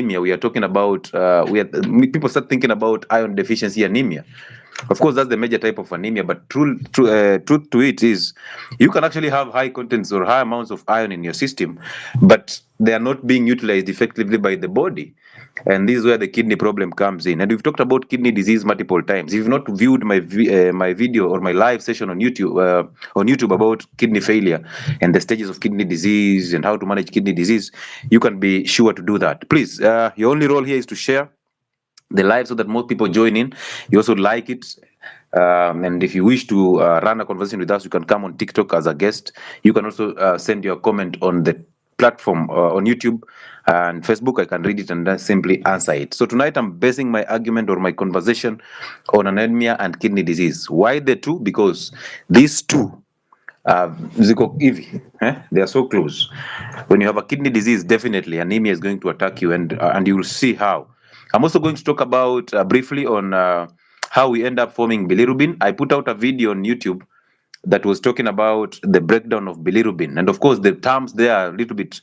anemia, we are talking about people start thinking about iron deficiency anemia. Of course, that's the major type of anemia, but truth to it is you can actually have high contents or high amounts of iron in your system, but they are not being utilized effectively by the body. And this is where the kidney problem comes in. And we've talked about kidney disease multiple times. If you've not viewed my video or my live session on YouTube about kidney failure and the stages of kidney disease and how to manage kidney disease, you can be sure to do that. Please, your only role here is to share the live so that more people join in. You also like it. And if you wish to run a conversation with us, you can come on TikTok as a guest. You can also send your comment on the platform on YouTube and Facebook. I can read it and then simply answer it. So tonight I'm basing my argument or my conversation on anemia and kidney disease. Why the two? Because these two they are so close. When you have a kidney disease, definitely anemia is going to attack you, and you will see how. I'm also going to talk about briefly on how we end up forming bilirubin. I put out a video on YouTube that was talking about the breakdown of bilirubin, and of course the terms there are a little bit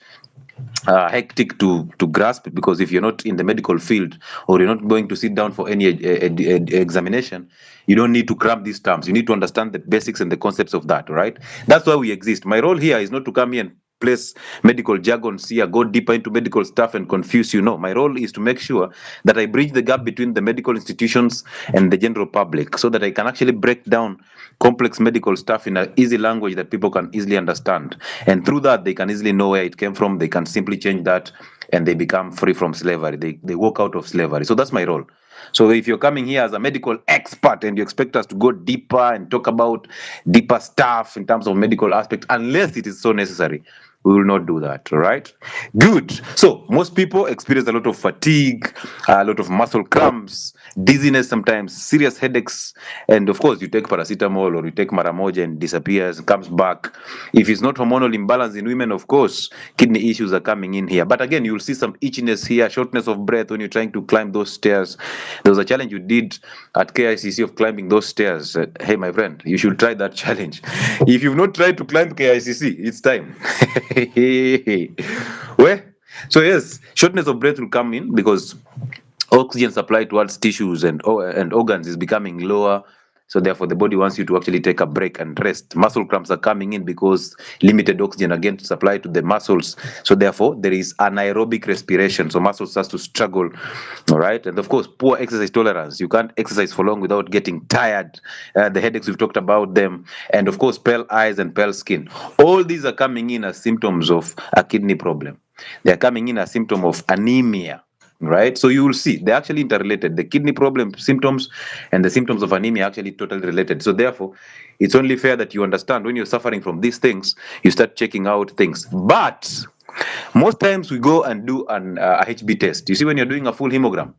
hectic to grasp, because if you're not in the medical field or you're not going to sit down for any examination, you don't need to cram these terms. You need to understand the basics and the concepts of that, right? That's why we exist. My role here is not to come here and place medical jargon here, go deeper into medical stuff and confuse you. No, my role is to make sure that I bridge the gap between the medical institutions and the general public, so that I can actually break down complex medical stuff in an easy language that people can easily understand. And through that, they can easily know where it came from. They can simply change that and they become free from slavery. They walk out of slavery. So that's my role. So if you're coming here as a medical expert and you expect us to go deeper and talk about deeper stuff in terms of medical aspect, unless it is so necessary, we will not do that. All right? Good. So most people experience a lot of fatigue, a lot of muscle cramps, dizziness, sometimes serious headaches, and of course you take paracetamol or you take maramoja and disappears, comes back. If it's not hormonal imbalance in women, of course kidney issues are coming in here. But again, you'll see some itchiness here, shortness of breath when you're trying to climb those stairs. There was a challenge you did at KICC of climbing those stairs. Hey, my friend, you should try that challenge. If you've not tried to climb KICC, it's time. Well, so yes, shortness of breath will come in because oxygen supply towards tissues and organs is becoming lower. So therefore, the body wants you to actually take a break and rest. Muscle cramps are coming in because limited oxygen again supply to the muscles. So therefore, there is anaerobic respiration. So muscles starts to struggle. All right, and of course, poor exercise tolerance. You can't exercise for long without getting tired. The headaches, we've talked about them, and of course, pale eyes and pale skin. All these are coming in as symptoms of a kidney problem. They are coming in as symptom of anemia. Right, so you will see they're actually interrelated. The kidney problem symptoms and the symptoms of anemia are actually totally related. So therefore, it's only fair that you understand when you're suffering from these things, you start checking out things. But most times we go and do a HB test. You see, when you're doing a full hemogram,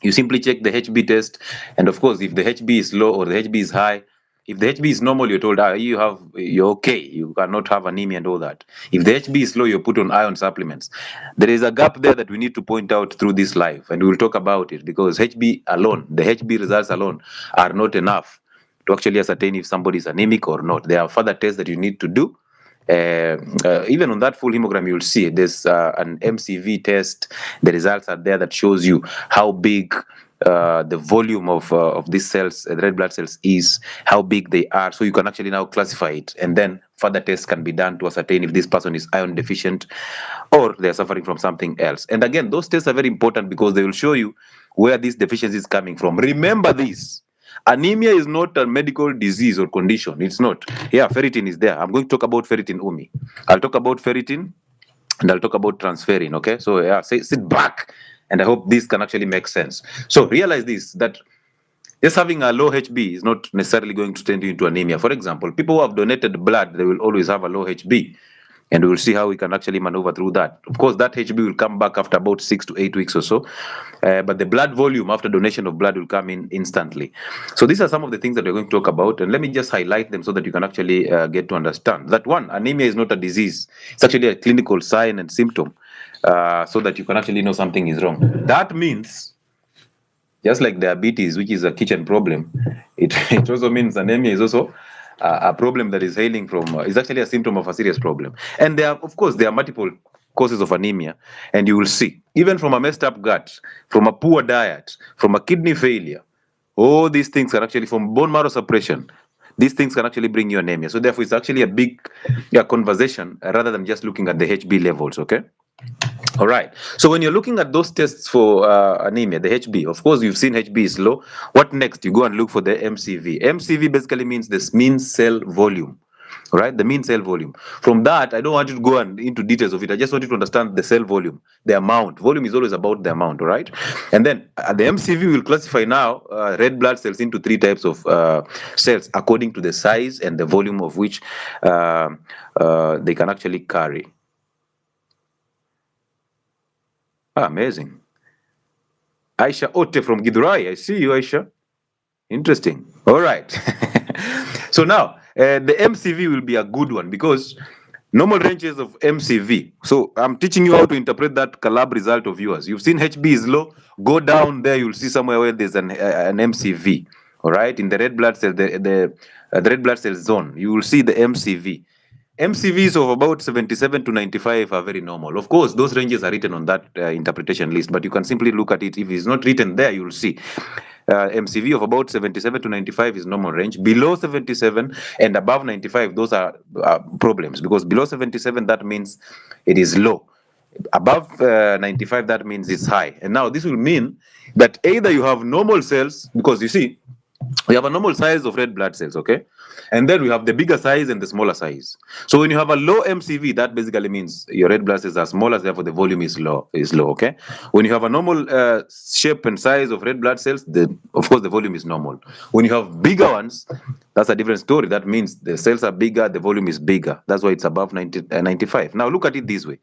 you simply check the HB test, and of course, if the HB is low or the HB is high, if the HB is normal, you're told, you're okay, you cannot have anemia and all that. If the HB is low, you're put on iron supplements. There is a gap there that we need to point out through this live, and we'll talk about it, because HB alone, the HB results alone, are not enough to actually ascertain if somebody is anemic or not. There are further tests that you need to do. Even on that full hemogram, you'll see there's an MCV test. The results are there that shows you how big the volume of these cells, the red blood cells, is, how big they are. So you can actually now classify it, and then further tests can be done to ascertain if this person is iron deficient or they're suffering from something else. And again, those tests are very important because they will show you where this deficiency is coming from. Remember this. Anemia is not a medical disease or condition. It's not. Yeah, ferritin is there. I'm going to talk about ferritin, Umi. I'll talk about ferritin and I'll talk about transferrin. Okay, so yeah, sit back, and I hope this can actually make sense. So realize this, that just having a low HB is not necessarily going to turn you into anemia. For example, people who have donated blood, they will always have a low HB. And we'll see how we can actually maneuver through that. Of course, that HB will come back after about 6 to 8 weeks or so. But the blood volume after donation of blood will come in instantly. So these are some of the things that we're going to talk about. And let me just highlight them so that you can actually get to understand. That one, anemia is not a disease. It's actually a clinical sign and symptom, so that you can actually know something is wrong. That means, just like diabetes, which is a kitchen problem, it also means anemia is also a problem that is hailing from, is actually a symptom of a serious problem. And there are, of course, there are multiple causes of anemia, and you will see, even from a messed up gut, from a poor diet, from a kidney failure, all these things are actually from bone marrow suppression. These things can actually bring you anemia. So therefore, it's actually a big conversation rather than just looking at the HB levels, okay? All right. So when you're looking at those tests for anemia, the HB, of course, you've seen HB is low. What next? You go and look for the MCV. MCV basically means this mean cell volume. All right, the mean cell volume. From that, I don't want you to go into details of it. I just want you to understand the cell volume, the amount. Volume is always about the amount, all right? And then the MCV will classify now red blood cells into 3 types of cells according to the size and the volume of which they can actually carry. Amazing. Aisha Ote from Githurai. I see you, Aisha. Interesting. All right. So now, the MCV will be a good one because normal ranges of MCV. So I'm teaching you how to interpret that collab result of yours. You've seen HB is low. Go down there, you'll see somewhere where there's an MCV. All right, in the red blood cell, the red blood cell zone, you will see the MCV. MCVs of about 77 to 95 are very normal. Of course, those ranges are written on that interpretation list, but you can simply look at it. If it's not written there, you'll see. MCV of about 77 to 95 is normal range. Below 77 and above 95, those are problems, because below 77, that means it is low. Above 95, that means it's high. And now this will mean that either you have normal cells, because you see, we have a normal size of red blood cells, okay? And then we have the bigger size and the smaller size. So when you have a low MCV, that basically means your red blood cells are smaller, therefore the volume is low, okay? When you have a normal shape and size of red blood cells, of course the volume is normal. When you have bigger ones, that's a different story. That means the cells are bigger, the volume is bigger. That's why it's above 95. Now look at it this way.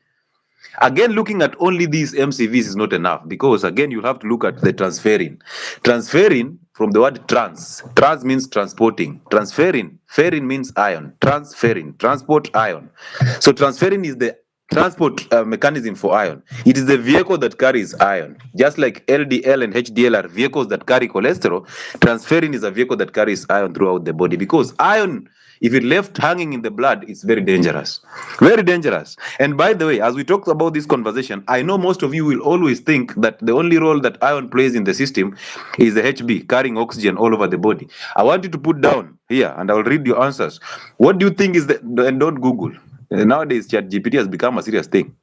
Again, looking at only these MCVs is not enough, because again, you have to look at the transferrin. Transferrin, from the word trans. Trans means transporting. Transferrin, ferrin means ion. Transferrin, transport ion. So transferrin is the transport mechanism for ion. It is the vehicle that carries ion. Just like LDL and HDL are vehicles that carry cholesterol, transferrin is a vehicle that carries ion throughout the body, because ion, if it left hanging in the blood, it's very dangerous. Very dangerous. And by the way, as we talked about this conversation, I know most of you will always think that the only role that ion plays in the system is the HB, carrying oxygen all over the body. I want you to put down here, and I will read your answers. What do you think is the, and don't Google. Nowadays, ChatGPT has become a serious thing.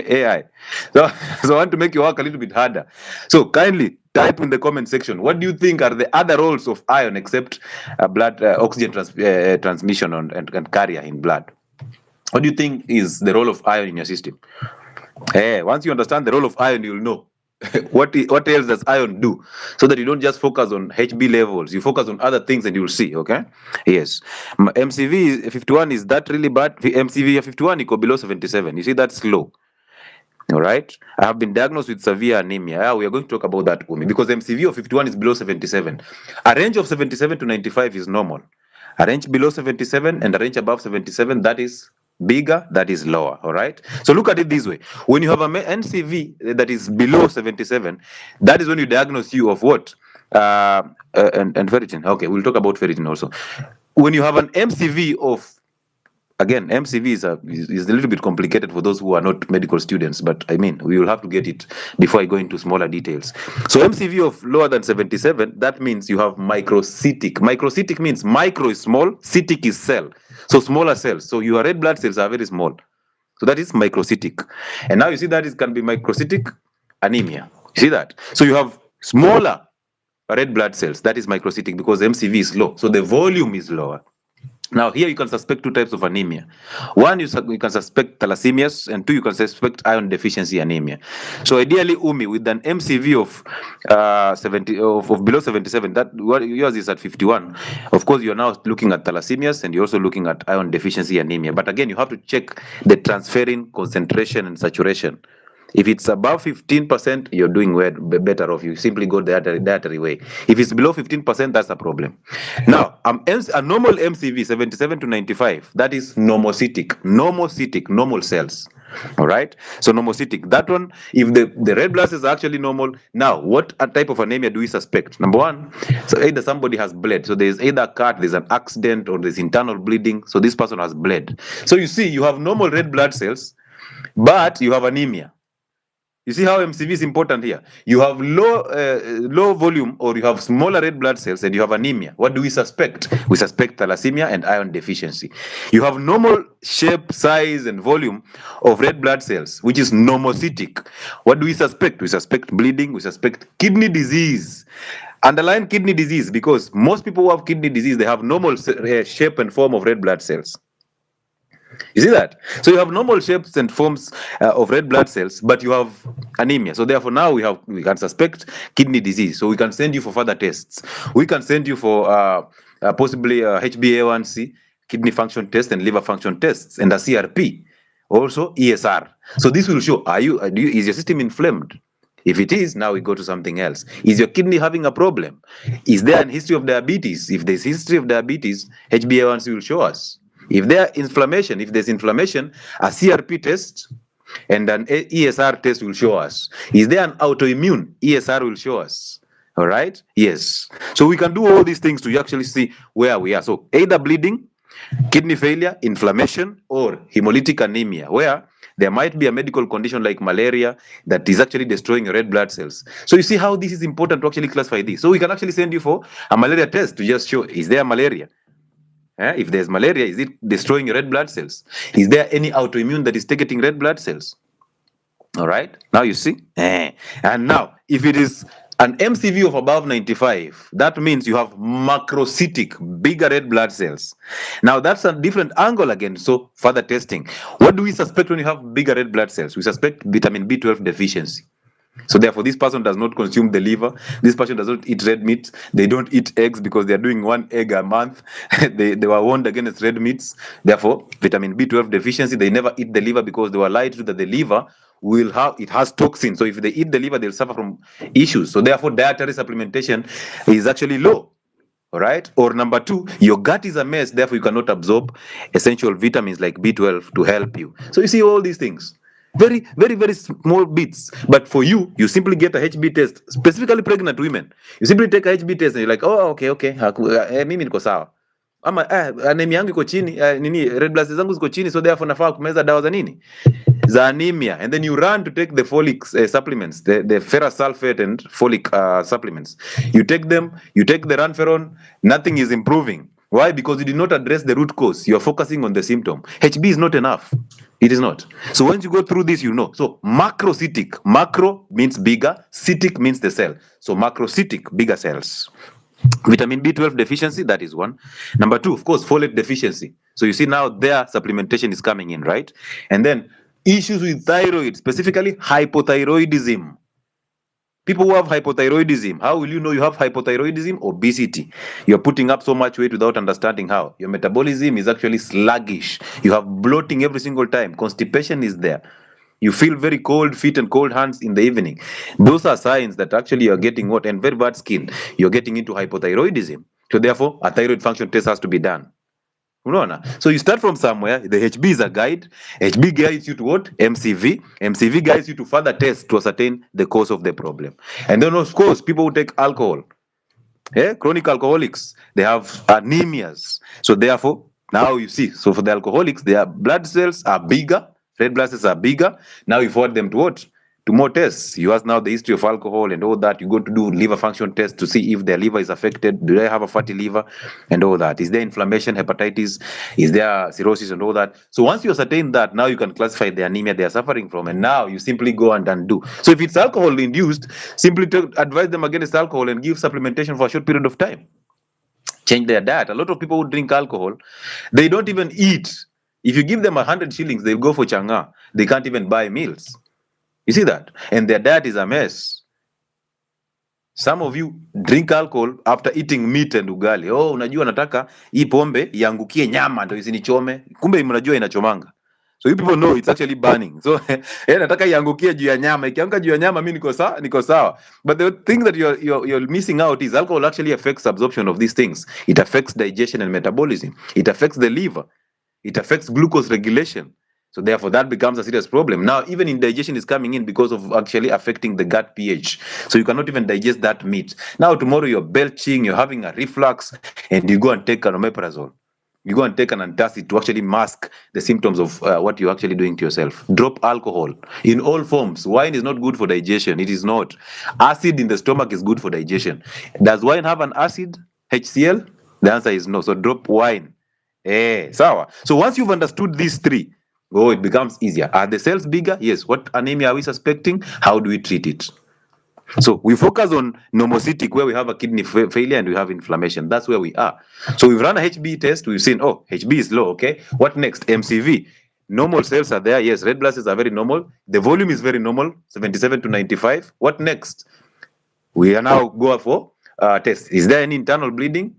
AI. So I want to make your work a little bit harder. So kindly type in the comment section, what do you think are the other roles of ion except blood oxygen transmission and carrier in blood? What do you think is the role of ion in your system? Once you understand the role of ion, you'll know what else does ion do, so that you don't just focus on HB levels, you focus on other things and you'll see, okay? Yes. MCV 51, is that really bad? MCV 51 equal below 77. You see, that's low. All right. I have been diagnosed with severe anemia. We are going to talk about that, Umi, because MCV of 51 is below 77. A range of 77 to 95 is normal. A range below 77 and a range above 77, that is bigger, that is lower. All right. So look at it this way. When you have an NCV that is below 77, that is when you diagnose you of what? And ferritin. Okay, we'll talk about ferritin also. When you have an MCV of, again, MCV is a little bit complicated for those who are not medical students, but I mean, we will have to get it before I go into smaller details. So MCV of lower than 77, that means you have microcytic. Microcytic means micro is small, cytic is cell. So smaller cells. So your red blood cells are very small. So that is microcytic. And now you see that it can be microcytic anemia. You see that? So you have smaller red blood cells. That is microcytic, because MCV is low. So the volume is lower. Now, here you can suspect 2 types of anemia. One, you can suspect thalassemias, and 2, you can suspect iron deficiency anemia. So ideally, Umi, with an MCV of 70 of below 77, that yours is at 51. Of course, you're now looking at thalassemias, and you're also looking at iron deficiency anemia. But again, you have to check the transferrin concentration and saturation. If it's above 15%, you're doing better off. You simply go the dietary way. If it's below 15%, that's a problem. Now, a normal MCV, 77 to 95, that is normocytic. Normal cells. All right. So normocytic. That one, if the red blood cells are actually normal. Now, what type of anemia do we suspect? Number one, so either somebody has bled. So there's either a cut, there's an accident, or there's internal bleeding. So this person has bled. So you see, you have normal red blood cells. but you have anemia. You see how MCV is important here? You have low volume, or you have smaller red blood cells, and you have anemia. What do we suspect? We suspect thalassemia and iron deficiency. You have normal shape, size, and volume of red blood cells, which is normocytic. What do we suspect? We suspect bleeding. We suspect kidney disease. Underline kidney disease, because most people who have kidney disease, they have normal shape and form of red blood cells. You see that? So you have normal shapes and forms of red blood cells, but you have anemia. So therefore now we can suspect kidney disease. So we can send you for further tests. We can send you for possibly HbA1c, kidney function test, and liver function tests, and a CRP, also ESR. So this will show, is your system inflamed? If it is, now we go to something else. Is your kidney having a problem? Is there a history of diabetes? If there's history of diabetes, HbA1c will show us. If there's inflammation, a CRP test and an ESR test will show us. Is there an autoimmune? ESR will show us. All right? Yes. So we can do all these things to actually see where we are. So either bleeding, kidney failure, inflammation, or hemolytic anemia, where there might be a medical condition like malaria that is actually destroying your red blood cells. So you see how this is important to actually classify this. So we can actually send you for a malaria test to just show, is there malaria? If there's malaria, is it destroying your red blood cells? Is there any autoimmune that is targeting red blood cells? All right, now you see. And now, if it is an MCV of above 95, that means you have macrocytic, bigger red blood cells. Now that's a different angle again. So further testing. What do we suspect when you have bigger red blood cells? We suspect vitamin B12 deficiency. So therefore, this person does not consume the liver. This person does not eat red meat. They don't eat eggs because they are doing 1 egg a month. they were warned against red meats. Therefore, vitamin B12 deficiency. They never eat the liver because they were lied to that the liver has toxins. So if they eat the liver, they'll suffer from issues. So therefore, dietary supplementation is actually low. All right. Or number 2, your gut is a mess. Therefore, you cannot absorb essential vitamins like B12 to help you. So you see all these things. Very, very, very small bits. But for you simply get a HB test, specifically pregnant women. You simply take a HB test and you're like, oh, okay. Mimi niko sawa. Ama anemia yangu iko chini, red blood cells zangu ziko chini, so therefore nafaa kumeza dawa za nini? Za anemia. And then you run to take the folic supplements, the ferrous sulfate and folic supplements. You take them, you take the ranferon, nothing is improving. Why? Because you did not address the root cause. You are focusing on the symptom. HB is not enough. It is not. So once you go through this, you know. So macrocytic. Macro means bigger. Cytic means the cell. So macrocytic, bigger cells. Vitamin B12 deficiency, that is one. Number 2, of course, folate deficiency. So you see now their supplementation is coming in, right? And then issues with thyroid, specifically hypothyroidism. People who have hypothyroidism, how will you know you have hypothyroidism? Obesity. You're putting up so much weight without understanding how. Your metabolism is actually sluggish. You have bloating every single time. Constipation is there. You feel very cold feet and cold hands in the evening. Those are signs that actually you're getting what? And very bad skin. You're getting into hypothyroidism. So therefore, a thyroid function test has to be done. So you start from somewhere. The HB is a guide. HB guides you to what? MCV. MCV guides you to further tests to ascertain the cause of the problem. And then, of course, people who take alcohol, chronic alcoholics, they have anemias. So therefore, now you see, so for the alcoholics, their blood cells are bigger, red blood cells are bigger. Now you forward them to what? To more tests. You ask now the history of alcohol and all that. You go to do liver function tests to see if their liver is affected. Do they have a fatty liver and all that? Is there inflammation, hepatitis? Is there cirrhosis and all that? So once you ascertain that, now you can classify the anemia they are suffering from. And now you simply go and undo. So if it's alcohol induced, simply advise them against alcohol and give supplementation for a short period of time. Change their diet. A lot of people who drink alcohol, they don't even eat. If you give them 100 shillings, they'll go for changa. They can't even buy meals. You see that? And their diet is a mess. Some of you drink alcohol after eating meat and ugali. Oh, unajua nataka hii pombe iangukie nyama ndio isinichome. Kumbe mnajua inachomanga. So you people know it's actually burning. So nataka iangukie juu ya nyama. Ikianguka juu ya nyama mimi niko sawa. But the thing that you're missing out is alcohol actually affects absorption of these things. It affects digestion and metabolism. It affects the liver. It affects glucose regulation. So therefore, that becomes a serious problem. Now, even indigestion is coming in because of actually affecting the gut pH. So you cannot even digest that meat. Now, tomorrow you're belching, you're having a reflux, and you go and take omeprazole. You go and take an antacid to actually mask the symptoms of what you're actually doing to yourself. Drop alcohol in all forms. Wine is not good for digestion. It is not. Acid in the stomach is good for digestion. Does wine have an acid, HCl? The answer is no. So drop wine. Sawa. So once you've understood these three, it becomes easier. Are the cells bigger? Yes. What anemia are we suspecting? How do we treat it? So we focus on Normocytic, where we have a kidney failure and we have inflammation. That's where we are. So we've run a HB test. We've seen, HB is low. Okay. What next? MCV. Normal cells are there. Yes. Red blood cells are very normal. The volume is very normal, 77 to 95. What next? We are now go for test. Is there any internal bleeding?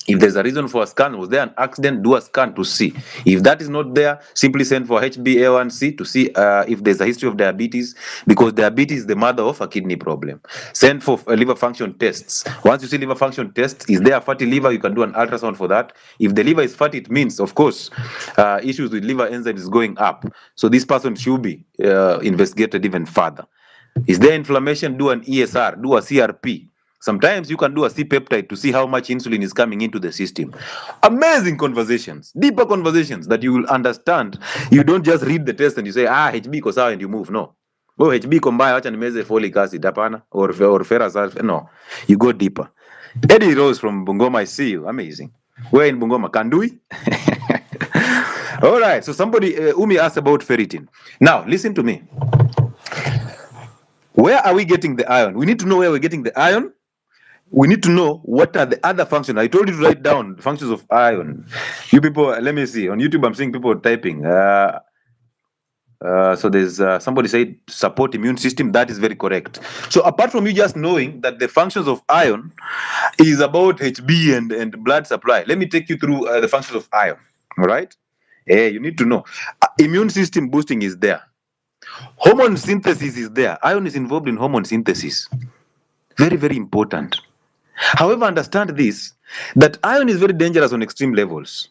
If there's a reason for a scan, was there an accident? Do a scan to see. If that is not there, simply send for HbA1c to see if there's a history of diabetes, because diabetes is the mother of a kidney problem. Send for liver function tests. Once you see liver function tests, is there a fatty liver? You can do an ultrasound for that. If the liver is fatty, it means, of course, issues with liver enzymes is going up. So this person should be investigated even further. Is there inflammation? Do an ESR, do a CRP. Sometimes you can do a C-peptide to see how much insulin is coming into the system. Amazing conversations, deeper conversations that you will understand. You don't just read the test and you say, HB iko sawa, and you move. No. HB iko mbaya, acha nimeze folic acid, hapana, or ferrous sulfate. No. You go deeper. Eddie Rose from Bungoma, I see you. Amazing. Where in Bungoma? Kandui? All right. So somebody, Umi asked about ferritin. Now, listen to me. Where are we getting the iron? We need to know where we're getting the iron. We need to know what are the other functions. I told you to write down the functions of iron. You people, let me see. On YouTube, I'm seeing people typing. So there's somebody said support immune system. That is very correct. So apart from you just knowing that the functions of iron is about HB and blood supply, let me take you through the functions of iron. All right? You need to know. Immune system boosting is there. Hormone synthesis is there. Iron is involved in hormone synthesis. Very, very important. However, understand this, that iron is very dangerous on extreme levels.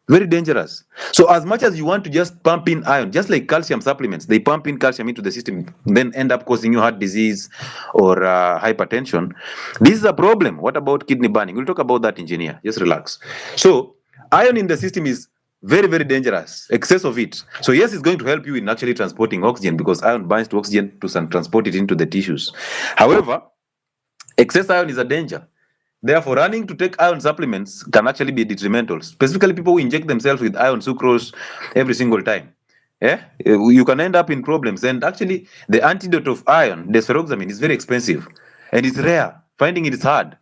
Very dangerous. So as much as you want to just pump in iron, just like calcium supplements, they pump in calcium into the system, then end up causing you heart disease or hypertension. This is a problem. What about kidney burning? We'll talk about that, engineer. Just relax. So iron in the system is very, very dangerous. Excess of it. So yes, it's going to help you in actually transporting oxygen, because iron binds to oxygen to transport it into the tissues. However, excess iron is a danger. Therefore, running to take iron supplements can actually be detrimental. Specifically, people who inject themselves with iron sucrose every single time. You can end up in problems. And actually, the antidote of iron, deferoxamine, is very expensive. And it's rare. Finding it is hard.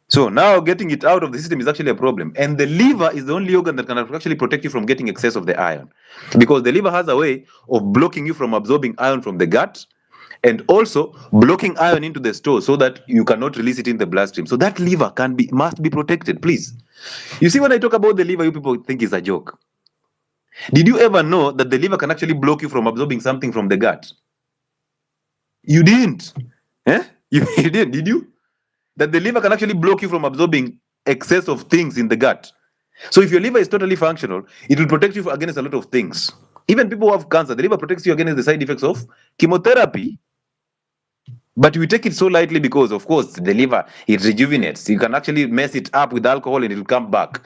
So now getting it out of the system is actually a problem. And the liver is the only organ that can actually protect you from getting excess of the iron. Because the liver has a way of blocking you from absorbing iron from the gut, and also blocking iron into the store so that you cannot release it in the bloodstream. So that liver must be protected, please. You see, when I talk about the liver, you people think it's a joke. Did you ever know that the liver can actually block you from absorbing something from the gut? You didn't. You didn't, did you? That the liver can actually block you from absorbing excess of things in the gut. So if your liver is totally functional, it will protect you against a lot of things. Even people who have cancer, the liver protects you against the side effects of chemotherapy. But we take it so lightly because, of course, the liver, it rejuvenates. You can actually mess it up with alcohol and it will come back.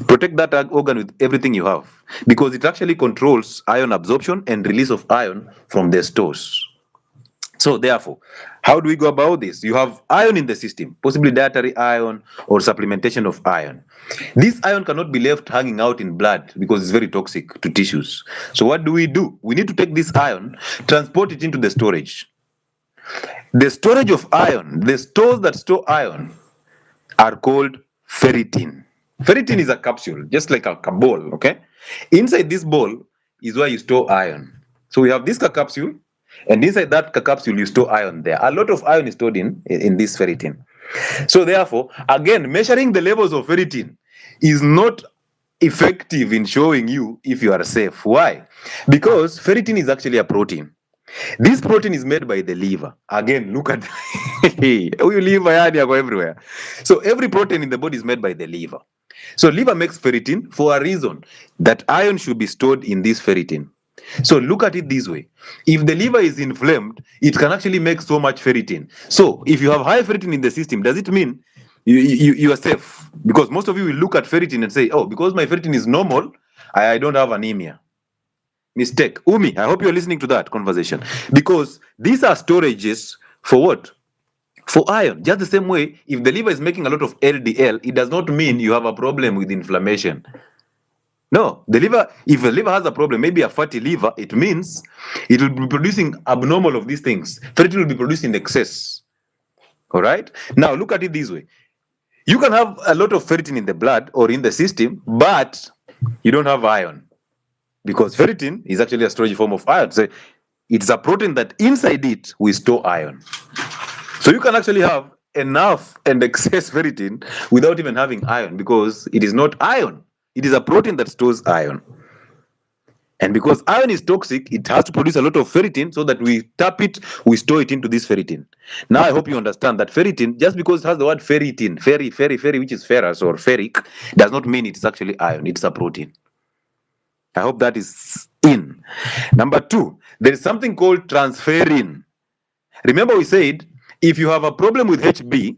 Protect that organ with everything you have, because it actually controls iron absorption and release of iron from the stores. So therefore, how do we go about this? You have iron in the system, possibly dietary iron or supplementation of iron. This iron cannot be left hanging out in blood because it's very toxic to tissues. So what do? We need to take this iron, transport it into the storage. The storage of iron, the stores that store iron are called ferritin. Ferritin is a capsule, just like a ball, okay? Inside this ball is where you store iron. So we have this capsule, and inside that capsule, you store iron there. A lot of iron is stored in this ferritin. So therefore, again, measuring the levels of ferritin is not effective in showing you if you are safe. Why? Because ferritin is actually a protein. This protein is made by the liver. Again, look at liver everywhere. So every protein in the body is made by the liver. So liver makes ferritin for a reason, that iron should be stored in this ferritin. So look at it this way. If the liver is inflamed, it can actually make so much ferritin. So if you have high ferritin in the system, does it mean you are safe, because most of you will look at ferritin and say, oh, because my ferritin is normal, I don't have anemia. Mistake. Umi, I hope you're listening to that conversation, because these are storages for what? For iron. Just the same way, if the liver is making a lot of LDL, it does not mean you have a problem with inflammation. No, the liver, if the liver has a problem, maybe a fatty liver, it means it will be producing abnormal of these things. Ferritin will be produced in excess. All right? Now, look at it this way. You can have a lot of ferritin in the blood or in the system, but you don't have iron, because ferritin is actually a storage form of iron. So it's a protein that inside it we store iron. So you can actually have enough and excess ferritin without even having iron, because it is not iron. It is a protein that stores iron. And because iron is toxic, it has to produce a lot of ferritin so that we tap it, we store it into this ferritin. Now, I hope you understand that ferritin, just because it has the word ferritin, ferry, which is ferrous or ferric, does not mean it's actually iron. It's a protein. I hope that is in. Number 2, there is something called transferrin. Remember we said, if you have a problem with HB,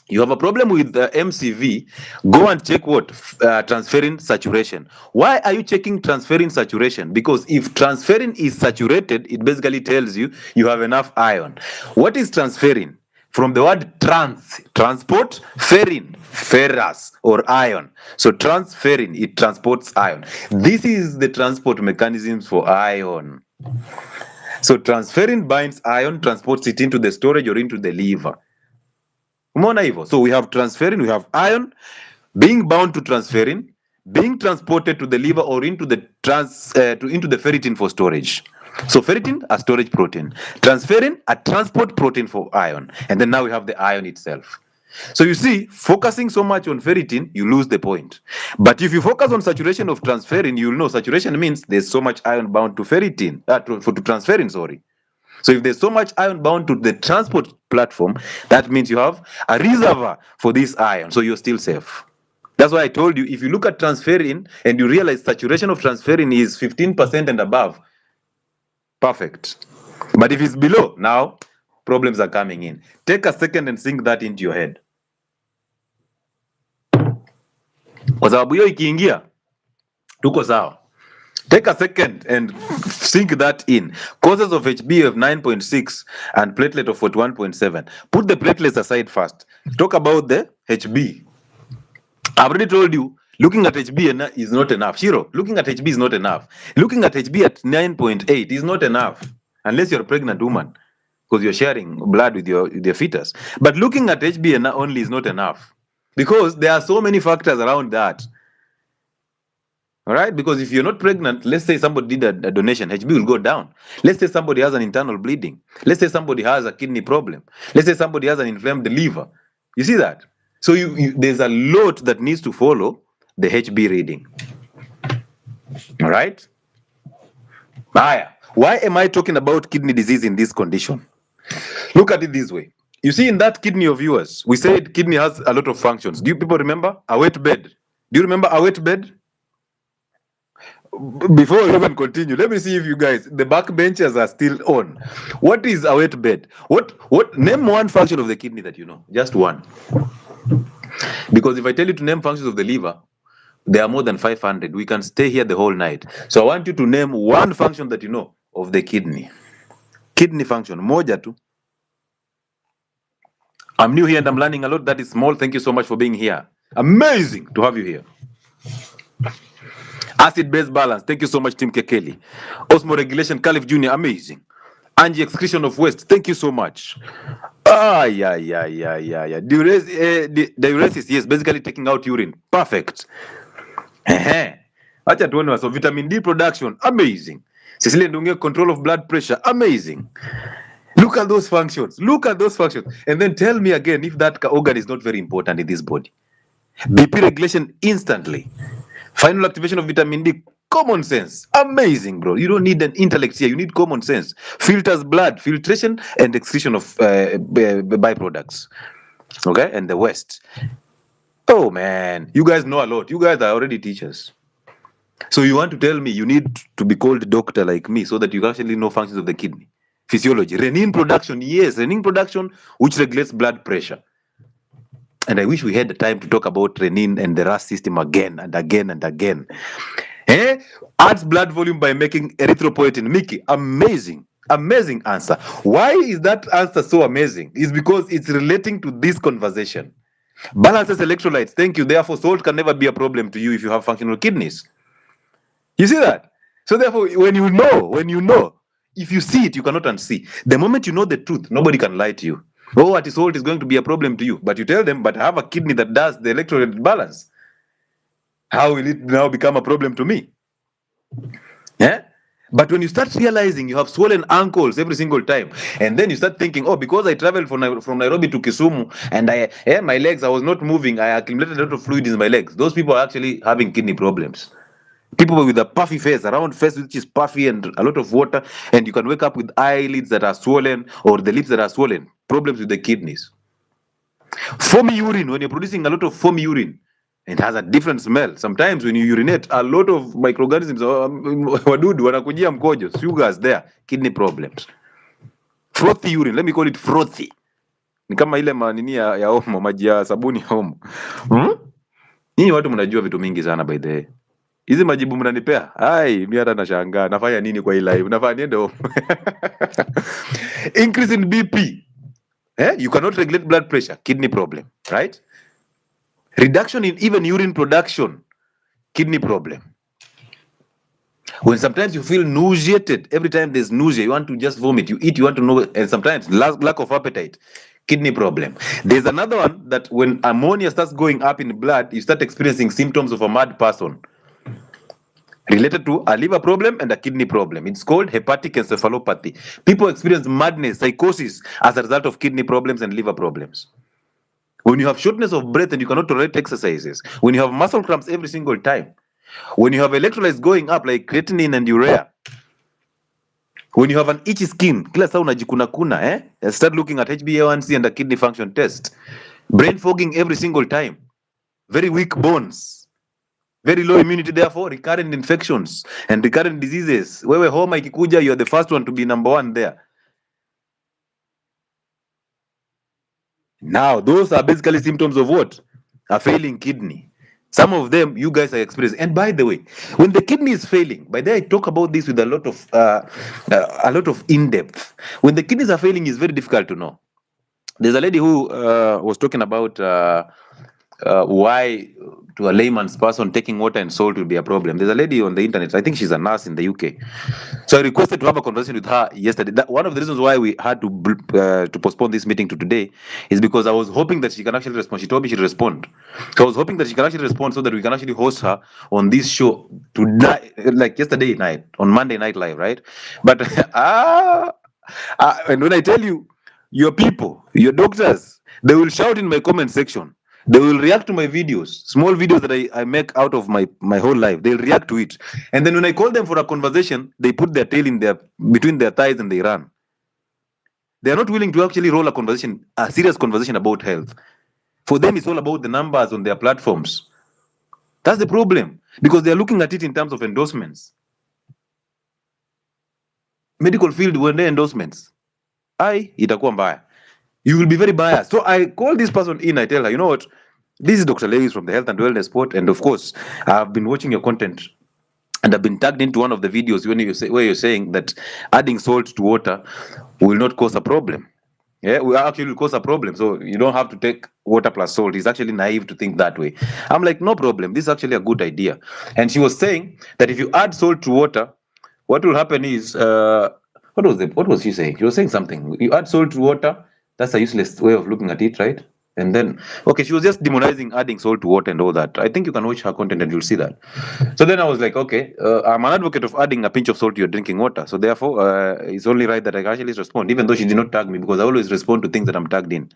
you have a problem with the MCV, go and check what? Transferrin saturation. Why are you checking transferrin saturation? Because if transferrin is saturated, it basically tells you you have enough iron. What is transferrin? From the word transport, ferrin, ferrous or iron. So transferrin, it transports iron. This is the transport mechanisms for iron. So transferrin binds iron, transports it into the storage or into the liver. So we have transferrin, we have iron being bound to transferrin, being transported to the liver or into the into the ferritin for storage. So ferritin, a storage protein. Transferrin, a transport protein for iron. And then now we have the iron itself. So you see, focusing so much on ferritin, you lose the point. But if you focus on saturation of transferrin, you'll know saturation means there's so much iron bound to ferritin, to transferrin, sorry. So if there's so much iron bound to the transport platform, that means you have a reservoir for this iron, so you're still safe. That's why I told you, if you look at transferrin and you realize saturation of transferrin is 15% and above, perfect. But if it's below, now problems are coming in. Take a second and sink that into your head. Kwa sababu hiyo ikiingia, tuko sawa. Take a second and sink that in. Causes of HB of 9.6 and platelet of 41.7. Put the platelets aside first. Talk about the HB. I've already told you, looking at HB is not enough. Shiro, looking at HB is not enough. Looking at HB at 9.8 is not enough, unless you're a pregnant woman, because you're sharing blood with your fetus. But looking at HB only is not enough, because there are so many factors around that. All right, because if you're not pregnant, let's say somebody did a donation, HB will go down. Let's say somebody has an internal bleeding. Let's say somebody has a kidney problem. Let's say somebody has an inflamed liver. You see that? So there's a lot that needs to follow the HB reading. All right? Maya, why am I talking about kidney disease in this condition? Look at it this way. You see, in that kidney of yours, we said kidney has a lot of functions. Do you people remember a wet bed? Do you remember a wet bed? Before we even continue, let me see if you guys, the backbenchers are still on. What is a wet bed? What? Name one function of the kidney that you know. Just one. Because if I tell you to name functions of the liver, there are more than 500. We can stay here the whole night. So I want you to name one function that you know of the kidney. Kidney function. Moja tu. I'm new here and I'm learning a lot. That is small. Thank you so much for being here. Amazing to have you here. Acid-base balance. Thank you so much, Tim Kekeli. Osmoregulation, Caliph Jr. Amazing. Angi-excretion of waste. Thank you so much. Yeah. Diuresis, yes, basically taking out urine. Perfect. Acha tuone. So vitamin D production. Amazing. Cecilia Ndunge, control of blood pressure. Amazing. Look at those functions. Look at those functions. And then tell me again if that organ is not very important in this body. BP regulation instantly. Final activation of vitamin D, common sense. Amazing, bro. You don't need an intellect here. You need common sense. Filters blood, filtration and excretion of byproducts. Okay, and the waste. Oh, man. You guys know a lot. You guys are already teachers. So you want to tell me you need to be called doctor like me so that you actually know functions of the kidney. Physiology. Renin production, yes. Renin production, which regulates blood pressure. And I wish we had the time to talk about renin and the RAS system again and again and again. Eh? Adds blood volume by making erythropoietin. Mickey, amazing. Amazing answer. Why is that answer so amazing? It's because it's relating to this conversation. Balances electrolytes. Thank you. Therefore, salt can never be a problem to you if you have functional kidneys. You see that? So therefore, when you know, if you see it, you cannot unsee. The moment you know the truth, nobody can lie to you. Oh, what is salt is going to be a problem to you. But you tell them, but I have a kidney that does the electrolyte balance. How will it now become a problem to me? Yeah? But when you start realizing you have swollen ankles every single time, and then you start thinking, oh, because I traveled from Nairobi to Kisumu and my legs, I was not moving, I accumulated a lot of fluid in my legs. Those people are actually having kidney problems. People with a puffy face, a round face which is puffy and a lot of water, and you can wake up with eyelids that are swollen or the lips that are swollen. Problems with the kidneys. Foamy urine, when you're producing a lot of foamy urine, it has a different smell. Sometimes when you urinate, a lot of microorganisms, wadudu wanakujia mkojo, sugars there, kidney problems. Frothy urine, let me call it frothy. Ni kama ile manini ya homo, maji ya sabuni ya homo. Nyinyi watu mnajua vitu mingi sana by the way. Hizi majibu mnanipea? Ai, mimi hata nashangaa. Nafanya nini kwa hii live? Nafanya niende home. Increase in BP. You cannot regulate blood pressure, kidney problem, right? Reduction in even urine production, kidney problem. When sometimes you feel nauseated, every time there's nausea, you want to just vomit, you eat, you want to know, and sometimes lack of appetite, kidney problem. There's another one that when ammonia starts going up in blood, you start experiencing symptoms of a mad person, related to a liver problem and a kidney problem. It's called hepatic encephalopathy. People experience madness, psychosis as a result of kidney problems and liver problems. When you have shortness of breath and you cannot tolerate exercises, when you have muscle cramps every single time, when you have electrolytes going up like creatinine and urea, when you have an itchy skin, kila saa unajikuna, start looking at HbA1c and a kidney function test. Brain fogging every single time. Very weak bones. Very low immunity, therefore recurrent infections and recurrent diseases. Wewe homa ikikuja, you are the first one to be number one there. Now, those are basically symptoms of what? A failing kidney. Some of them you guys are experiencing. And by the way, when the kidney is failing, by the way, I talk about this with a lot of in-depth. When the kidneys are failing, it's very difficult to know. There's a lady who was talking about why to a layman's person taking water and salt will be a problem. There's a lady on the internet, I think she's a nurse in the UK. So I requested to have a conversation with her yesterday. One of the reasons why we had to postpone this meeting to today is because I was hoping that she can actually respond. She told me she'd respond. So I was hoping that she can actually respond so that we can actually host her on this show tonight, like yesterday night, on Monday Night Live, right? But and when I tell you, your people, your doctors, they will shout in my comment section. They will react to my videos, small videos that I make out of my whole life. They'll react to it. And then when I call them for a conversation, they put their tail in between their thighs and they run. They are not willing to actually roll a serious conversation about health. For them, it's all about the numbers on their platforms. That's the problem. Because they are looking at it in terms of endorsements. Medical field, when they endorsements, itakuwa mbaya. You will be very biased. So I call this person in, I tell her, you know what? This is Dr. Lewis from the Health and Wellness Sport. And of course, I've been watching your content and I've been tagged into one of the videos where you're saying that adding salt to water will not cause a problem. Yeah, we actually will cause a problem. So you don't have to take water plus salt. It's actually naive to think that way. I'm like, no problem. This is actually a good idea. And she was saying that if you add salt to water, what will happen is, what was she saying? She was saying something. You add salt to water, that's a useless way of looking at it, right? And then, okay, she was just demonizing adding salt to water and all that. I think you can watch her content and you'll see that. So then I was like, okay, I'm an advocate of adding a pinch of salt to your drinking water. So therefore, it's only right that I can actually respond, even though she did not tag me, because I always respond to things that I'm tagged in.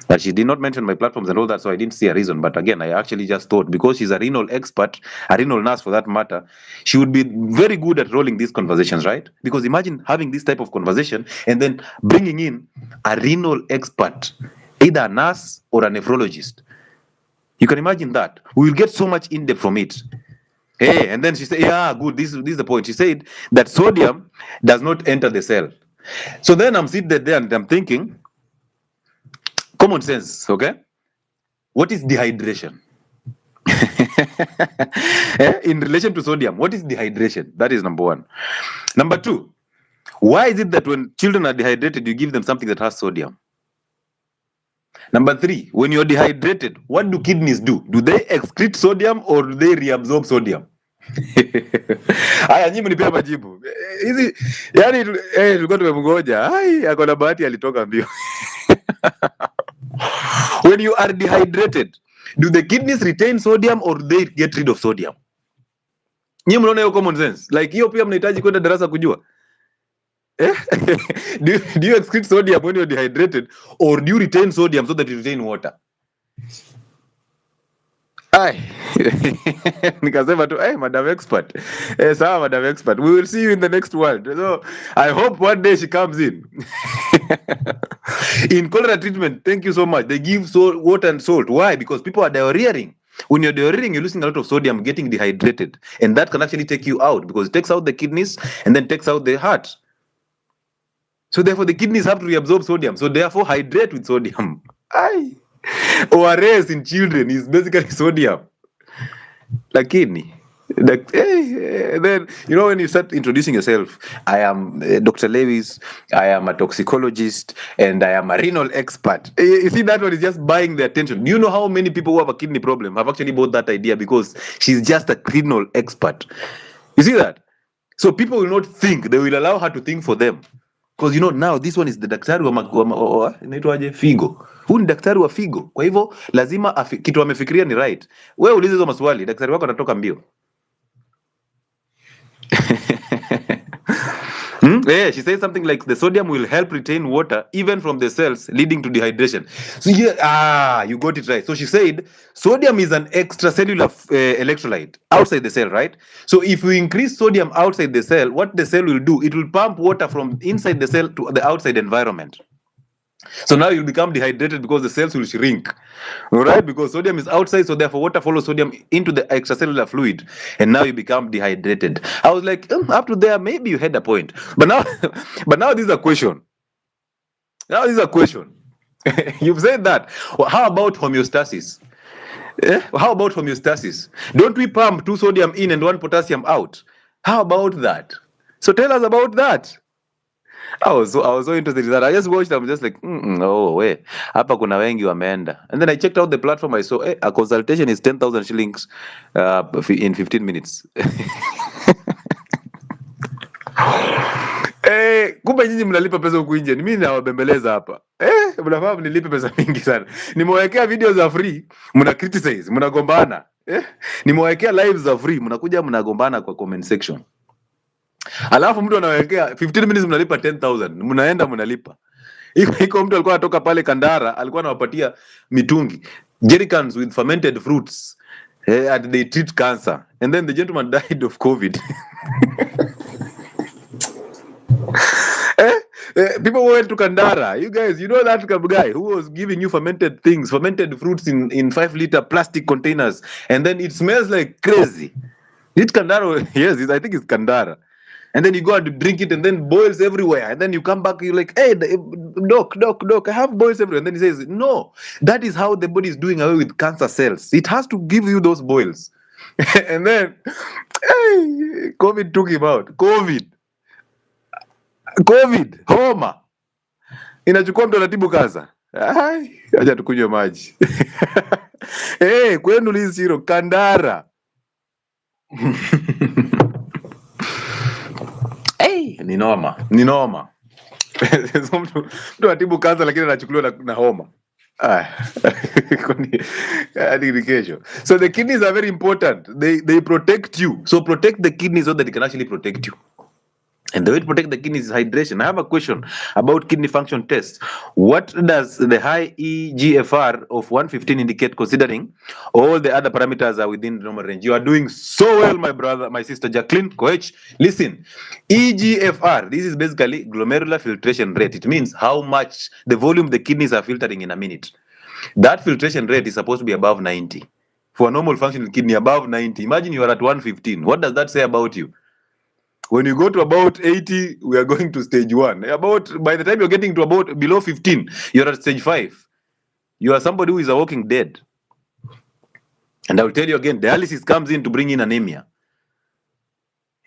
But she did not mention my platforms and all that, so I didn't see a reason. But again, I actually just thought, because she's a renal expert, a renal nurse for that matter, she would be very good at rolling these conversations, right? Because imagine having this type of conversation and then bringing in a renal expert, either a nurse or a nephrologist. You can imagine that. We will get so much in depth from it. Hey, and then she said, yeah, good, this is the point. She said that sodium does not enter the cell. So then I'm sitting there and I'm thinking, common sense, okay? What is dehydration? In relation to sodium, what is dehydration? That is number one. Number two, why is it that when children are dehydrated, you give them something that has sodium? Number three, when you're dehydrated, what do kidneys do? Do they excrete sodium or do they reabsorb sodium? Haya, nyinyi mnipea majibu. Hizi yani tulikuwa tumemgoja. Hai, akona bahati alitoka mbio. When you are dehydrated, do the kidneys retain sodium or do they get rid of sodium? Nyinyi mnaona hiyo common sense? Like hiyo pia mnahitaji kwenda darasa kujua. do you excrete sodium when you're dehydrated or do you retain sodium so that you retain water? Ai. Nikasema tu, madam expert. Sawa, madam expert. We will see you in the next world. So I hope one day she comes in. In cholera treatment, thank you so much. They give water and salt. Why? Because people are diarrheaing. When you're diarrheaing, you're losing a lot of sodium, getting dehydrated. And that can actually take you out because it takes out the kidneys and then takes out the heart. So therefore, the kidneys have to reabsorb sodium. So therefore, hydrate with sodium. Aye. ORS in children is basically sodium. Lakini, then, when you start introducing yourself, I am Dr. Lewis, I am a toxicologist, and I am a renal expert. You see, that one is just buying the attention. Do you know how many people who have a kidney problem have actually bought that idea because she's just a renal expert? You see that? So people will not think. They will allow her to think for them. Because now this one is the daktari wa inaitwaje figo. Huyu ni daktari wa figo. Kwa hivyo lazima kitu amefikiria ni right. Wewe ulize hizo maswali, daktari wako anatoka mbio. She says something like the sodium will help retain water even from the cells, leading to dehydration. So you got it right. So she said sodium is an extracellular electrolyte outside the cell, right? So if we increase sodium outside the cell, what the cell will do, it will pump water from inside the cell to the outside environment. So now you'll become dehydrated because the cells will shrink, all right? Because sodium is outside, so therefore water follows sodium into the extracellular fluid, and now you become dehydrated. I was like, up to there, maybe you had a point, but now, this is a question. You've said that. Well, how about homeostasis? How about homeostasis? Don't we pump 2 sodium in and 1 potassium out? How about that? So tell us about that. I was so interested in that. I just watched. I'm just like, way. Hapa kuna wengi wameenda. And then I checked out the platform. I saw a consultation is 10,000 shillings in 15 minutes. Kumbe nyinyi mnalipa pesa huku nje. Mimi nawabembeleza hapa. Mnafahamu nilipe pesa mingi sana. Nimewekea video za free, mna criticize, mnagombana. Nimewekea live za free, mnakuja mnagombana kwa comment section. Alafu mtu anawekea 15 minutes mnalipa 10,000. Mnaenda mnalipa. Iko mtu alikuwa anatoka pale Kandara, alikuwa anawapatia mitungi, jerrycans with fermented fruits. And they treat cancer. And then the gentleman died of COVID. People went to Kandara. You guys, you know that guy who was giving you fermented fruits in 5-liter plastic containers, and then it smells like crazy. It's Kandara. Yes, I think it's Kandara. And then you go and drink it, and then boils everywhere. And then you come back, you're like, hey, doc, I have boils everywhere. And then he says, no, that is how the body is doing away with cancer cells. It has to give you those boils. And then, COVID took him out. COVID, homa. Inachukua mtu anatibu kansa. Acha tukunywe maji. Kwenu Liziro, Kandara. Ni noma. So mtu atibu kansa lakini anachukuliwa na homa. So the kidneys are very important. They protect you. So protect the kidneys so that they can actually protect you. And the way to protect the kidneys is hydration. I have a question about kidney function tests. What does the high eGFR of 115 indicate, considering all the other parameters are within the normal range? You are doing so well, my brother, my sister Jacqueline Koech. Listen, eGFR, this is basically glomerular filtration rate. It means how much the volume the kidneys are filtering in a minute. That filtration rate is supposed to be above 90. For a normal functioning kidney, above 90. Imagine you are at 115. What does that say about you? When you go to about 80, we are going to stage 1. By the time you're getting to about below 15, you're at stage 5. You are somebody who is a walking dead. And I will tell you again, dialysis comes in to bring in anemia.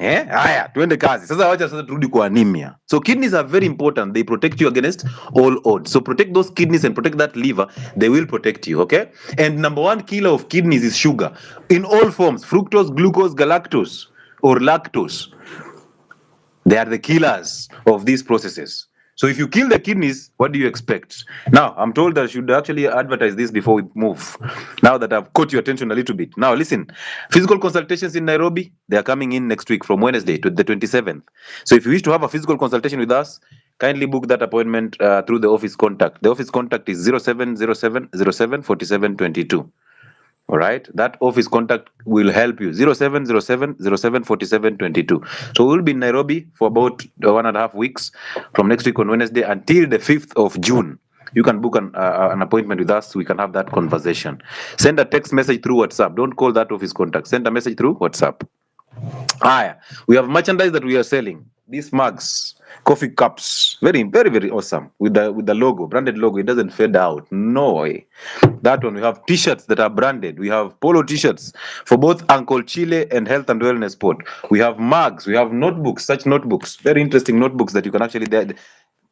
Haya, tuende kazi. Sasa wacha sasa turudi kwa anemia. So kidneys are very important. They protect you against all odds. So protect those kidneys and protect that liver. They will protect you, okay? And number one killer of kidneys is sugar. In all forms, fructose, glucose, galactose, or lactose. They are the killers of these processes. So if you kill the kidneys, what do you expect? Now, I'm told that I should actually advertise this before we move. Now that I've caught your attention a little bit. Now, listen, physical consultations in Nairobi, they are coming in next week from Wednesday to the 27th. So if you wish to have a physical consultation with us, kindly book that appointment through the office contact. The office contact is 0707 07 47 22. All right, that office contact will help you. 0707 07 47 22. So we'll be in Nairobi for about 1.5 weeks from next week on Wednesday until the 5th of June. You can book an appointment with us. We can have that conversation. Send a text message through WhatsApp. Don't call that office contact. Send a message through WhatsApp. We have merchandise that we are selling. These mugs, coffee cups, very, very, very awesome with the logo, branded logo. It doesn't fade out. No way. That one. We have T-shirts that are branded. We have polo T-shirts for both Uncle Chile and Health and Wellness Sport. We have mugs. We have notebooks. Such notebooks, very interesting notebooks that you can actually,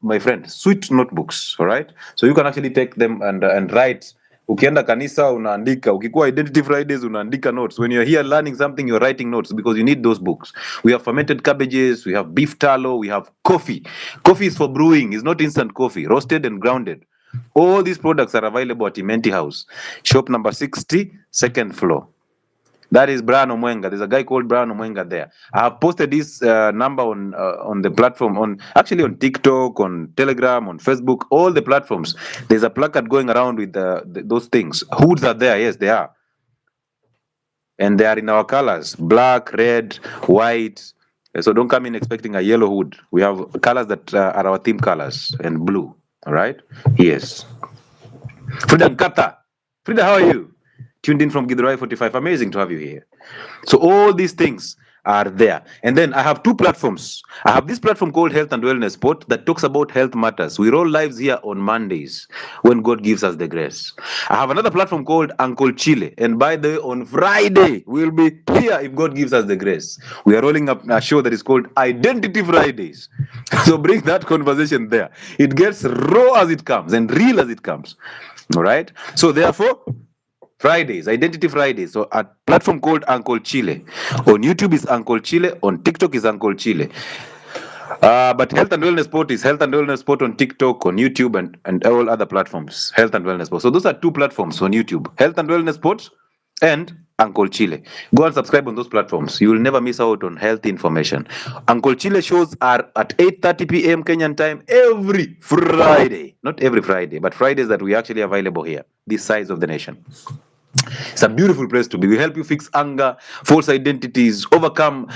my friend, sweet notebooks. All right. So you can actually take them and write. Ukienda kanisa unaandika, ukikuwa identity Fridays unaandika notes. When you're here learning something, you're writing notes because you need those books. We have fermented cabbages, we have beef tallow, we have coffee. Coffee is for brewing, it's not instant coffee, roasted and grounded. All these products are available at Imenti House, shop number 60, second floor. That is Brian Omwenga. There's a guy called Brian Omwenga there. I have posted this number on the platform, on TikTok, on Telegram, on Facebook, all the platforms. There's a placard going around with those things. Hoods are there, yes, they are. And they are in our colors, black, red, white. So don't come in expecting a yellow hood. We have colors that are our theme colors, and blue, all right? Yes. Frida Nkata. Frida, how are you? Tuned in from 𝗔𝗡𝗘𝗠𝗜 45. Amazing to have you here. So all these things are there. And then I have two platforms. I have this platform called Health and Wellness Sport that talks about health matters. We roll lives here on Mondays when God gives us the grace. I have another platform called Uncle Chile. And by the way, on Friday, we'll be here if God gives us the grace. We are rolling up a show that is called Identity Fridays. So bring that conversation there. It gets raw as it comes and real as it comes. All right? So therefore, Fridays, Identity Fridays. So a platform called Uncle Chile. On YouTube is Uncle Chile. On TikTok is Uncle Chile. But Health and Wellness Sport is Health and Wellness Sport on TikTok, on YouTube, and all other platforms. Health and Wellness Sport. So those are two platforms on YouTube. Health and Wellness Sport and Uncle Chile. Go and subscribe on those platforms. You will never miss out on health information. Uncle Chile shows are at 8:30 p.m. Kenyan time every Friday. Not every Friday, but Fridays that we actually available here, this size of the nation. It's a beautiful place to be. We help you fix anger, false identities, overcome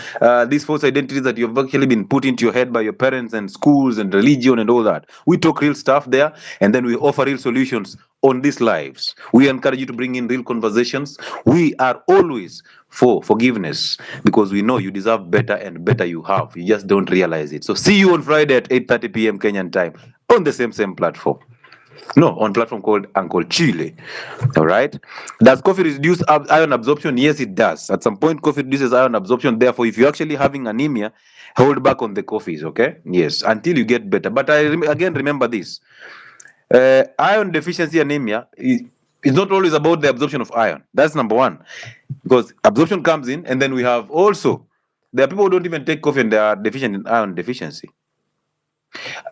these false identities that you've actually been put into your head by your parents and schools and religion and all that. We talk real stuff there, and then we offer real solutions on these lives. We encourage you to bring in real conversations. We are always for forgiveness because we know you deserve better and better you have. You just don't realize it. So see you on Friday at 8:30 p.m. Kenyan time on the same platform. No, on platform called Uncle Chile. All right. Does coffee reduce iron absorption? Yes, it does. At some point, coffee reduces iron absorption. Therefore, if you're actually having anemia, hold back on the coffees, okay? Yes, until you get better. But again, remember this. Iron deficiency anemia is not always about the absorption of iron. That's number one. Because absorption comes in, and then we have also, there are people who don't even take coffee and they are deficient in iron deficiency.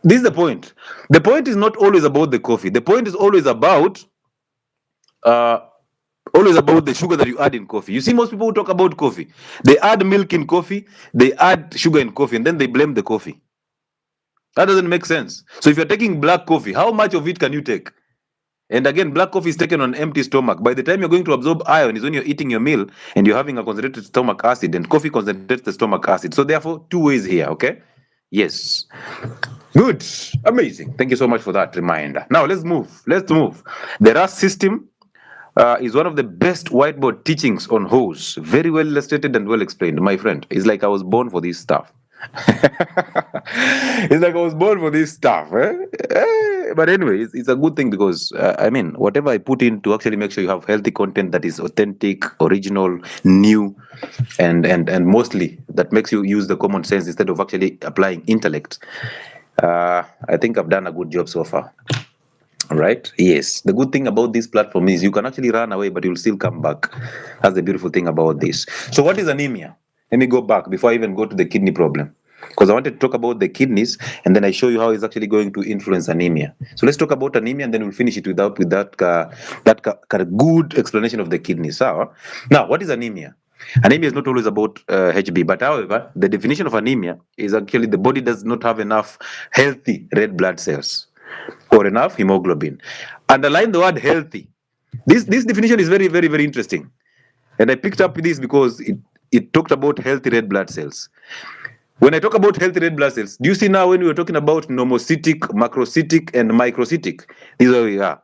This is the point. The point is not always about the coffee. The point is always about the sugar that you add in coffee. You see, most people who talk about coffee, they add milk in coffee, they add sugar in coffee, and then they blame the coffee. That doesn't make sense. So if you're taking black coffee, how much of it can you take? And again, black coffee is taken on an empty stomach. By the time you're going to absorb iron is when you're eating your meal and you're having a concentrated stomach acid, and coffee concentrates the stomach acid. So therefore, two ways here, okay? Yes. Good. Amazing. Thank you so much for that reminder. Now let's move. The RAS system is one of the best whiteboard teachings on hose. Very well illustrated and well explained. My friend, it's like I was born for this stuff. It's like I was born for this stuff. But anyway, it's a good thing because I mean, whatever I put in to actually make sure you have healthy content that is authentic, original, new, and mostly that makes you use the common sense instead of actually applying intellect. I think I've done a good job so far. All right. Yes. The good thing about this platform is you can actually run away, but you'll still come back. That's the beautiful thing about this. So, what is anemia? Let me go back before I even go to the kidney problem, because I wanted to talk about the kidneys, and then I show you how it's actually going to influence anemia. So let's talk about anemia, and then we'll finish it with that good explanation of the kidneys. So, now, what is anemia? Anemia is not always about HB, but however, the definition of anemia is actually the body does not have enough healthy red blood cells or enough hemoglobin. Underline the word healthy. This definition is very, very, very interesting. And I picked up this because it talked about healthy red blood cells. When I talk about healthy red blood cells, do you see now when we were talking about normocytic, macrocytic, and microcytic? This is where we are.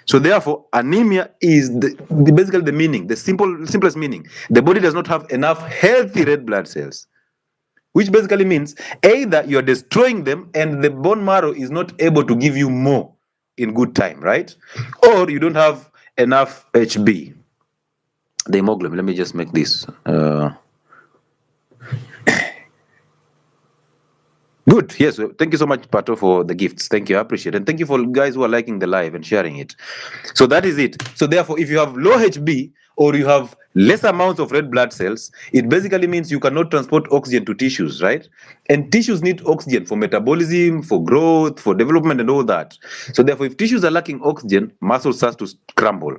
So therefore, anemia is basically the meaning, the simplest meaning. The body does not have enough healthy red blood cells, which basically means either you're destroying them and the bone marrow is not able to give you more in good time, right? Or you don't have enough HB, the hemoglobin. Let me just make this. Good. Yes. Thank you so much, Pato, for the gifts. Thank you. I appreciate it. And thank you for guys who are liking the live and sharing it. So that is it. So therefore, if you have low HB or you have less amounts of red blood cells, it basically means you cannot transport oxygen to tissues, right? And tissues need oxygen for metabolism, for growth, for development, and all that. So therefore, if tissues are lacking oxygen, muscles starts to crumble.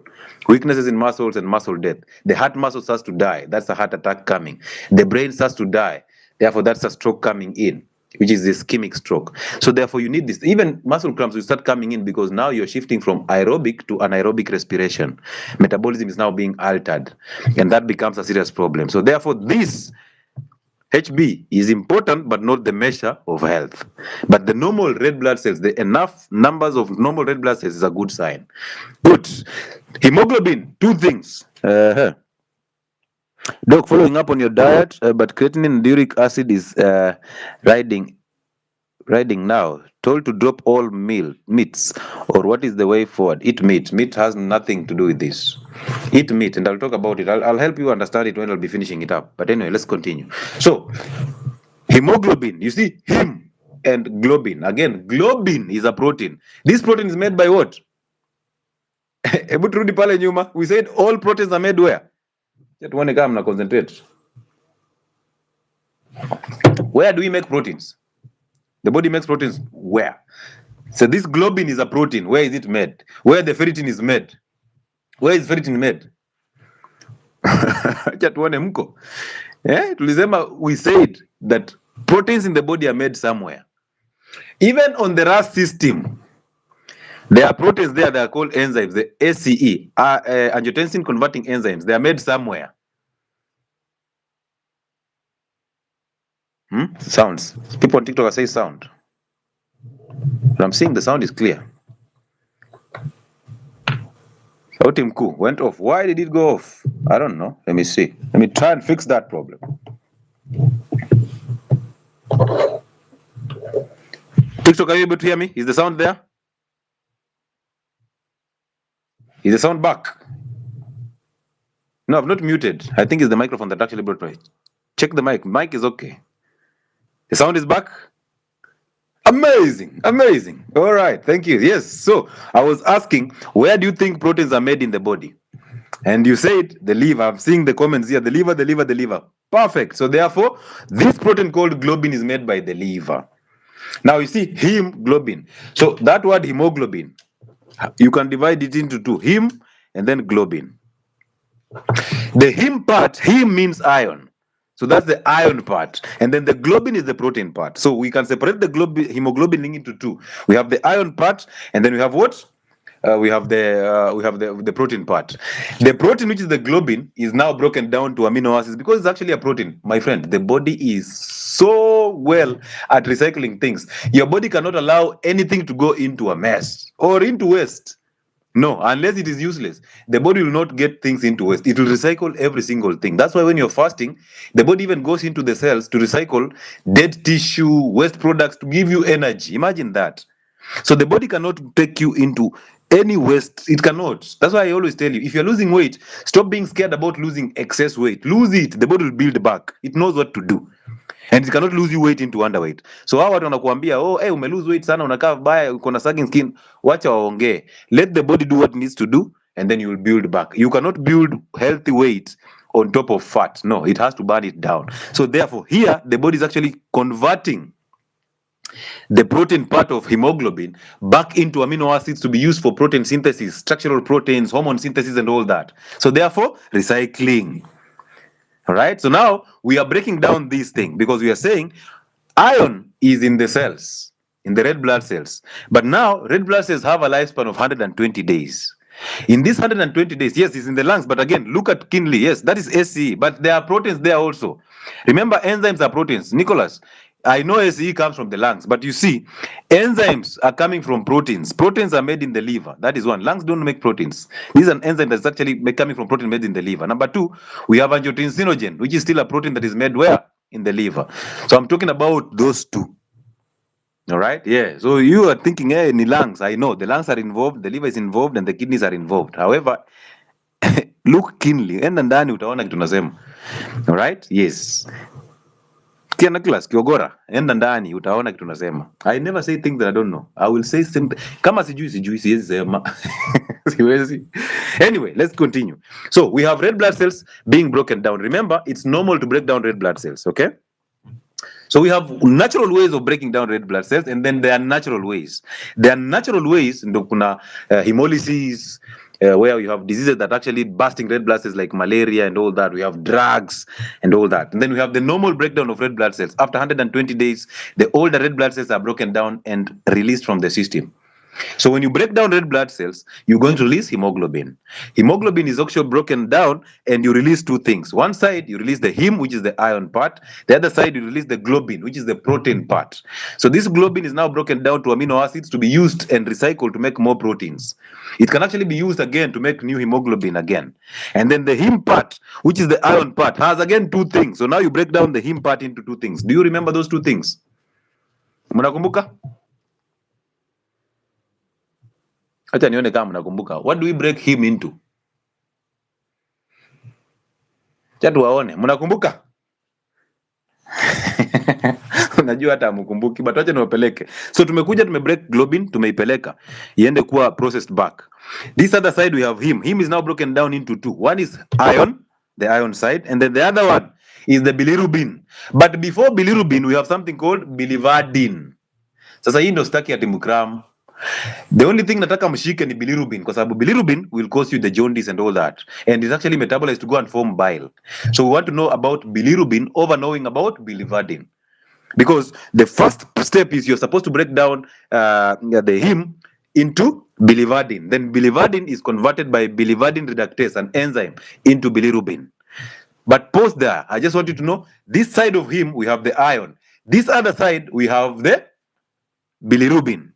Weaknesses in muscles and muscle death. The heart muscle starts to die. That's a heart attack coming. The brain starts to die. Therefore, that's a stroke coming in, which is the ischemic stroke. So therefore, you need this. Even muscle cramps will start coming in because now you're shifting from aerobic to anaerobic respiration. Metabolism is now being altered, and that becomes a serious problem. So therefore, this HB is important, but not the measure of health. But the normal red blood cells, the enough numbers of normal red blood cells is a good sign. Good. Hemoglobin, two things. Doc, following up on your diet, but creatinine and uric acid is riding now. Told to drop all meats, or what is the way forward? Eat meat. Meat has nothing to do with this. Eat meat, and I'll talk about it. I'll help you understand it when I'll be finishing it up. But anyway, let's continue. So, hemoglobin. You see, heme and globin. Again, globin is a protein. This protein is made by what? We said all proteins are made where? Concentrate. Where do we make proteins? The body makes proteins where? So this globin is a protein. Where is it made? Where the ferritin is made? Where is ferritin made? We said that proteins in the body are made somewhere. Even on the RAS system, there are proteins there that are called enzymes, the ACE, angiotensin converting enzymes. They are made somewhere. Sounds. People on TikTok are saying sound. But I'm seeing the sound is clear. Sauti mkuu went off. Why did it go off? I don't know. Let me see. Let me try and fix that problem. TikTok, are you able to hear me? Is the sound there? Is the sound back? No, I've not muted. I think it's the microphone that actually brought it. Check the mic. Mic is okay. The sound is back. Amazing. All right, thank you. Yes, so I was asking, where do you think proteins are made in the body? And you said the liver. I'm seeing the comments here. The liver. Perfect. So therefore, this protein called globin is made by the liver. Now you see hemoglobin. So that word hemoglobin, you can divide it into two, hem and then globin. The hem part, hem means iron. So that's the iron part, and then the globin is the protein part. So we can separate the hemoglobin into two. We have the iron part, and then we have what? We have the protein part. The protein, which is the globin, is now broken down to amino acids because it's actually a protein. My friend, the body is so well at recycling things. Your body cannot allow anything to go into a mess or into waste. No, unless it is useless. The body will not get things into waste. It will recycle every single thing. That's why when you're fasting, the body even goes into the cells to recycle dead tissue, waste products to give you energy. Imagine that. So the body cannot take you into any waste. It cannot. That's why I always tell you, if you're losing weight, stop being scared about losing excess weight. Lose it. The body will build back. It knows what to do. And it cannot lose you weight into underweight. So hao watu wanakuambia, oh, hey, umelose weight sana, unakaa vibaya, uko na sagging skin. Wacha waongee. Let the body do what it needs to do, and then you will build back. You cannot build healthy weight on top of fat. No, it has to burn it down. So therefore, here, the body is actually converting the protein part of hemoglobin back into amino acids to be used for protein synthesis, structural proteins, hormone synthesis, and all that. So therefore, recycling. All right. So now we are breaking down this thing because we are saying iron is in the cells, in the red blood cells. But now red blood cells have a lifespan of 120 days. In these 120 days, yes, it's in the lungs. But again, look at kidney. Yes, that is SCE. But there are proteins there also. Remember, enzymes are proteins. Nicholas, I know SCE comes from the lungs, but you see, enzymes are coming from proteins. Proteins are made in the liver. That is one. Lungs don't make proteins. This is an enzyme that's actually coming from protein made in the liver. Number two, we have angiotensinogen, which is still a protein that is made where? In the liver. So I'm talking about those two. All right. Yeah. So you are thinking, hey, ni lungs. I know the lungs are involved, the liver is involved, and the kidneys are involved. However, look keenly. Enda ndani utaona kitu nasema. All right. Yes. Kia Nicholas, Kiogora, enda ndani utaona kitu nasema. I never say things that I don't know. I will say something. Kama sijui siwezi sema. Siwezi. Anyway, let's continue. So we have red blood cells being broken down. Remember, it's normal to break down red blood cells, okay? So we have natural ways of breaking down red blood cells, and then there are natural ways. There are natural ways, ndo kuna hemolysis, where you have diseases that actually busting red blood cells like malaria and all that. We have drugs and all that. And then we have the normal breakdown of red blood cells. After 120 days, the older red blood cells are broken down and released from the system. So when you break down red blood cells, you're going to release hemoglobin. Hemoglobin is actually broken down and you release two things. One side, you release the heme, which is the iron part. The other side, you release the globin, which is the protein part. So this globin is now broken down to amino acids to be used and recycled to make more proteins. It can actually be used again to make new hemoglobin again. And then the heme part, which is the iron part, has again two things. So now you break down the heme part into two things. Do you remember those two things? Mnakumbuka? Acha nione kama mnakumbuka. What do we break him into? Acha tuwaone. Mnakumbuka? Unajua hata hamkumbuki, but acha niwapeleke. So tumekuja tumebreak globin, tumeipeleka iende kuwa processed back. This other side we have him. Him is now broken down into two. One is iron, the iron side, and then the other one is the bilirubin. But before bilirubin, we have something called bilivardin. Sasa hii ndo staki ati mkram. The only thing nataka mshike ni bilirubin, kwa sababu bilirubin will cause you the jaundice and all that, and it's actually metabolized to go and form bile. So we want to know about bilirubin over knowing about bilivardin, because the first step is you're supposed to break down the heme into bilivardin. Then bilivardin is converted by bilivardin reductase, an enzyme, into bilirubin. But pause there. I just want you to know this side of heme we have the iron. This other side we have the bilirubin.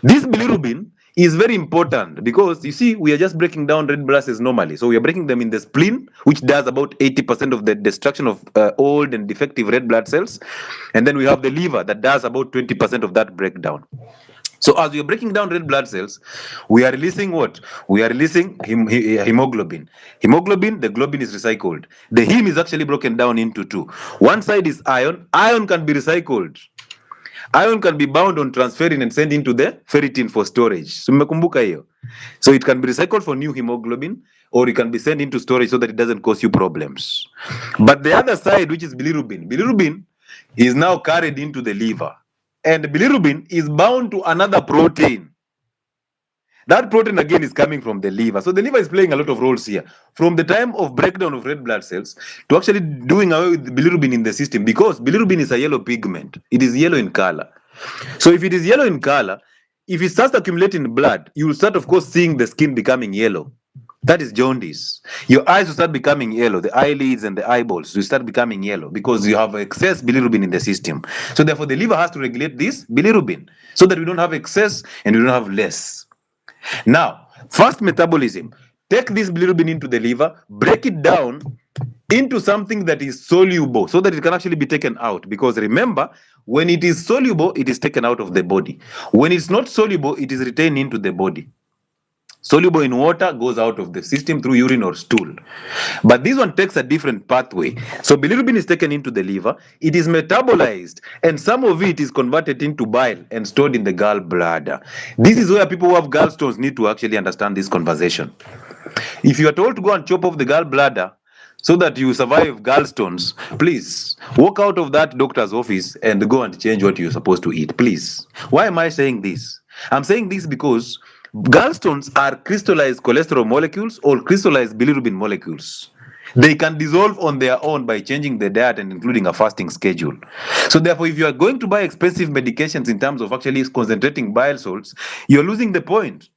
This bilirubin is very important because you see we are just breaking down red blood cells normally. So we are breaking them in the spleen, which does about 80% of the destruction of old and defective red blood cells. And then we have the liver that does about 20% of that breakdown. So as we are breaking down red blood cells, we are releasing what? We are releasing hemoglobin. Hemoglobin, the globin is recycled. The heme is actually broken down into two. One side is iron. Iron can be recycled. Iron can be bound on transferrin and sent into the ferritin for storage. So mmekumbuka hiyo. So it can be recycled for new hemoglobin, or it can be sent into storage so that it doesn't cause you problems. But the other side, which is bilirubin, bilirubin is now carried into the liver. And bilirubin is bound to another protein. That protein again is coming from the liver. So the liver is playing a lot of roles here. From the time of breakdown of red blood cells to actually doing away with bilirubin in the system, because bilirubin is a yellow pigment. It is yellow in color. So if it is yellow in color, if it starts accumulating in blood, you will start, of course, seeing the skin becoming yellow. That is jaundice. Your eyes will start becoming yellow. The eyelids and the eyeballs will start becoming yellow because you have excess bilirubin in the system. So therefore, the liver has to regulate this bilirubin so that we don't have excess and we don't have less. Now, Fast metabolism. Take this bilirubin into the liver, break it down into something that is soluble so that it can actually be taken out. Because remember, when it is soluble, it is taken out of the body. When it's not soluble, it is retained into the body. Soluble in water goes out of the system through urine or stool. But this one takes a different pathway. So bilirubin is taken into the liver, it is metabolized, and some of it is converted into bile and stored in the gallbladder. This is where people who have gallstones need to actually understand this conversation. If you are told to go and chop off the gallbladder so that you survive gallstones, please walk out of that doctor's office and go and change what you're supposed to eat, please. Why am I saying this? I'm saying this because gallstones are crystallized cholesterol molecules or crystallized bilirubin molecules. They can dissolve on their own by changing the diet and including a fasting schedule. So therefore, if you are going to buy expensive medications in terms of actually concentrating bile salts, you're losing the point.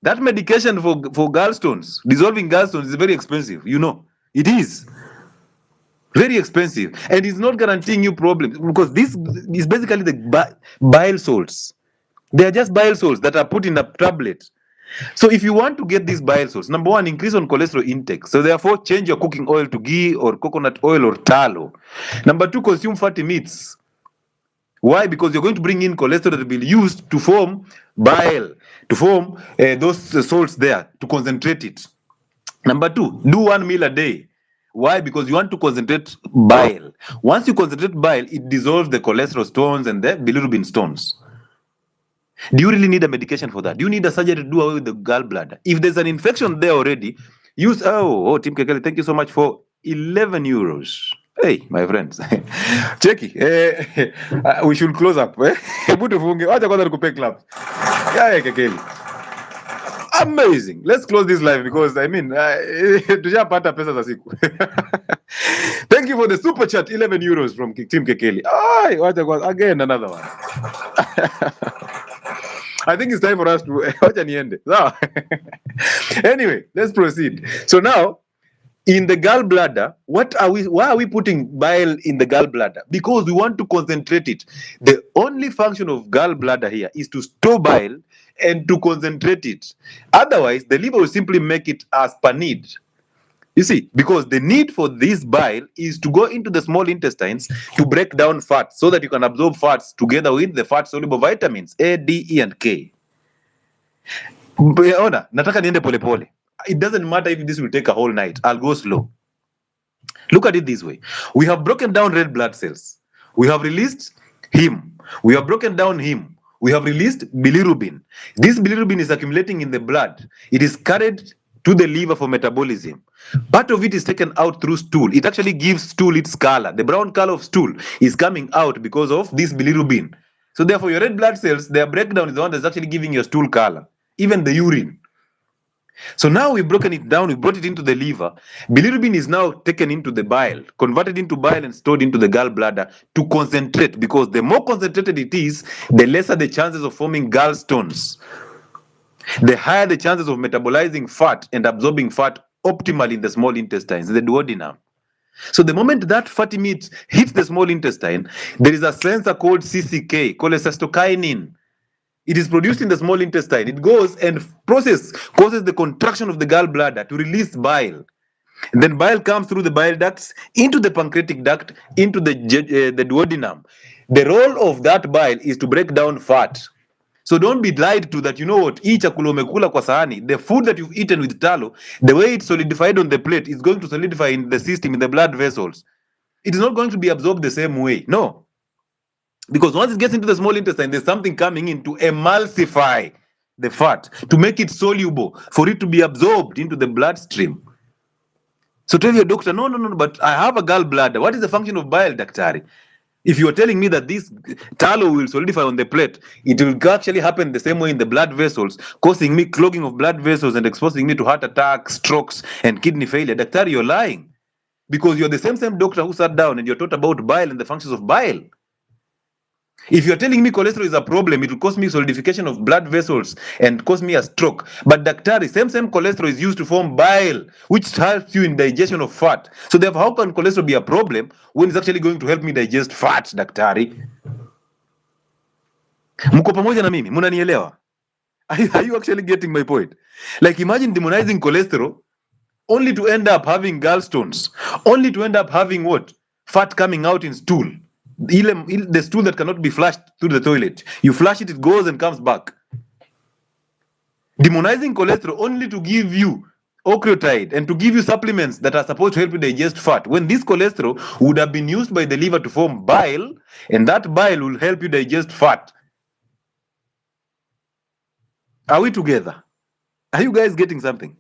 That medication for gallstones, dissolving gallstones, is very expensive. You know, it is very expensive, and it's not guaranteeing you problems because this is basically the bile salts. They are just bile salts that are put in a tablet. So if you want to get these bile salts, number one, increase on cholesterol intake. So therefore, change your cooking oil to ghee or coconut oil or tallow. Number two, consume fatty meats. Why? Because you're going to bring in cholesterol that will be used to form bile, to form those salts there, to concentrate it. Number two, do 1 meal a day. Why? Because you want to concentrate bile. Once you concentrate bile, it dissolves the cholesterol stones and the bilirubin stones. Do you really need a medication for that? Do you need a surgery to do away with the gallbladder? If there's an infection there already, use, Team Kekeli, thank you so much for 11 euros. Hey, my friends. Cheki. We should close up. Hebu tufunge. Wacha kwanza nikupe clap. Yeah, Kekeli. Amazing. Let's close this live because I mean, tujapata pesa za siku. Thank you for the super chat, 11 euros from Team Kekeli. Wacha kwanza, again another one. I think it's time for us to wacha niende. Anyway, let's proceed. So now, in the gallbladder, why are we putting bile in the gallbladder? Because we want to concentrate it. The only function of gallbladder here is to store bile and to concentrate it. Otherwise, the liver will simply make it as per need. You see, because the need for this bile is to go into the small intestines to break down fat so that you can absorb fats together with the fat-soluble vitamins A, D, E, and K. Ona, nataka niende pole pole. It doesn't matter if this will take a whole night. I'll go slow. Look at it this way. We have broken down red blood cells. We have released heme. We have broken down heme. We have released bilirubin. This bilirubin is accumulating in the blood. It is carried to the liver for metabolism. Part of it is taken out through stool. It actually gives stool its color. The brown color of stool is coming out because of this bilirubin. So therefore, your red blood cells, their breakdown is the one that's actually giving your stool color, even the urine. So now we've broken it down, we brought it into the liver. Bilirubin is now taken into the bile, converted into bile and stored into the gallbladder to concentrate, because the more concentrated it is, the lesser the chances of forming gallstones. The higher the chances of metabolizing fat and absorbing fat optimally in the small intestines, the duodenum. So the moment that fatty meat hits the small intestine, there is a sensor called CCK, cholecystokinin. It is produced in the small intestine. It goes and causes the contraction of the gallbladder to release bile. And then bile comes through the bile ducts into the pancreatic duct, into the duodenum. The role of that bile is to break down fat. So don't be lied to that, you know what, hii chakula umekula kwa sahani, the food that you've eaten with tallow, the way it's solidified on the plate is going to solidify in the system, in the blood vessels. It is not going to be absorbed the same way. No. Because once it gets into the small intestine, there's something coming in to emulsify the fat, to make it soluble, for it to be absorbed into the bloodstream. So tell your doctor, no, but I have a gallbladder. What is the function of bile, Daktari? If you are telling me that this tallow will solidify on the plate, it will actually happen the same way in the blood vessels, causing me clogging of blood vessels and exposing me to heart attacks, strokes, and kidney failure. Daktari, you're lying. Because you're the same doctor who sat down and you're taught about bile and the functions of bile. If you're telling me cholesterol is a problem, it will cause me solidification of blood vessels and cause me a stroke. But Daktari, same cholesterol is used to form bile, which helps you in digestion of fat. So therefore, how can cholesterol be a problem when it's actually going to help me digest fat, Daktari? Mko pamoja na mimi? Munanielewa? Are you actually getting my point? Like, imagine demonizing cholesterol only to end up having gallstones, only to end up having what? Fat coming out in stool. The stool that cannot be flushed through the toilet. You flush it, it goes and comes back. Demonizing cholesterol only to give you octreotide and to give you supplements that are supposed to help you digest fat, when this cholesterol would have been used by the liver to form bile, and that bile will help you digest fat. Are we together? Are you guys getting something?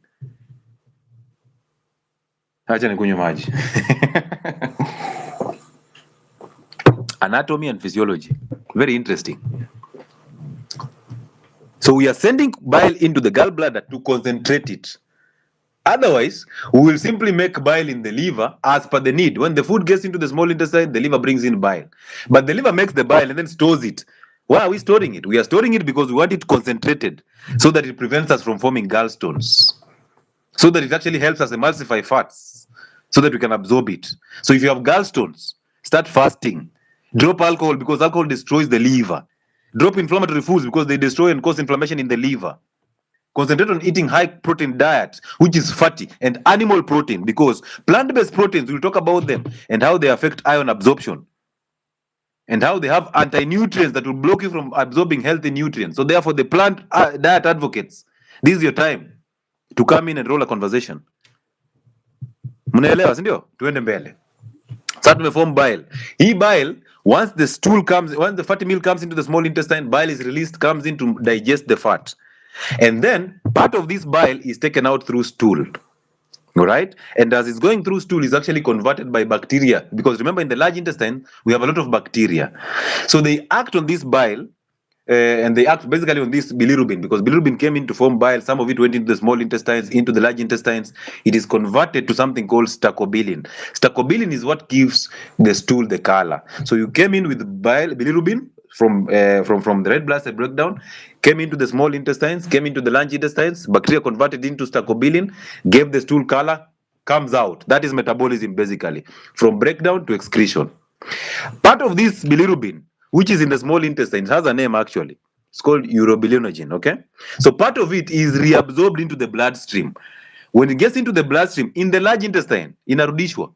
Acha nikunywe maji. Anatomy and physiology. Very interesting. So we are sending bile into the gallbladder to concentrate it. Otherwise, we will simply make bile in the liver as per the need. When the food gets into the small intestine, the liver brings in bile. But the liver makes the bile and then stores it. Why are we storing it? We are storing it because we want it concentrated so that it prevents us from forming gallstones. So that it actually helps us emulsify fats so that we can absorb it. So if you have gallstones, start fasting. Drop alcohol because alcohol destroys the liver. Drop inflammatory foods because they destroy and cause inflammation in the liver. Concentrate on eating high protein diet, which is fatty, and animal protein, because plant-based proteins, we'll talk about them and how they affect iron absorption and how they have anti-nutrients that will block you from absorbing healthy nutrients. So therefore, the plant diet advocates, this is your time to come in and roll a conversation. Mnaelewa, si ndio? Tuende mbele. Sasa tumeform bile. Hii bile, once the fatty meal comes into the small intestine, bile is released, comes in to digest the fat. And then part of this bile is taken out through stool. All right. And as it's going through stool, it's actually converted by bacteria. Because remember, in the large intestine, we have a lot of bacteria. So they act on this bile. And they act basically on this bilirubin, because bilirubin came in to form bile. Some of it went into the small intestines, into the large intestines. It is converted to something called stercobilin. Stercobilin is what gives the stool the color. So you came in with bilirubin from the red blood cell breakdown, came into the small intestines, came into the large intestines. Bacteria converted into stercobilin, gave the stool color, comes out. That is metabolism, basically, from breakdown to excretion. Part of this bilirubin, which is in the small intestine, has a name actually. It's called urobilinogen, okay? So part of it is reabsorbed into the bloodstream. When it gets into the bloodstream, in the large intestine, inarudishwa,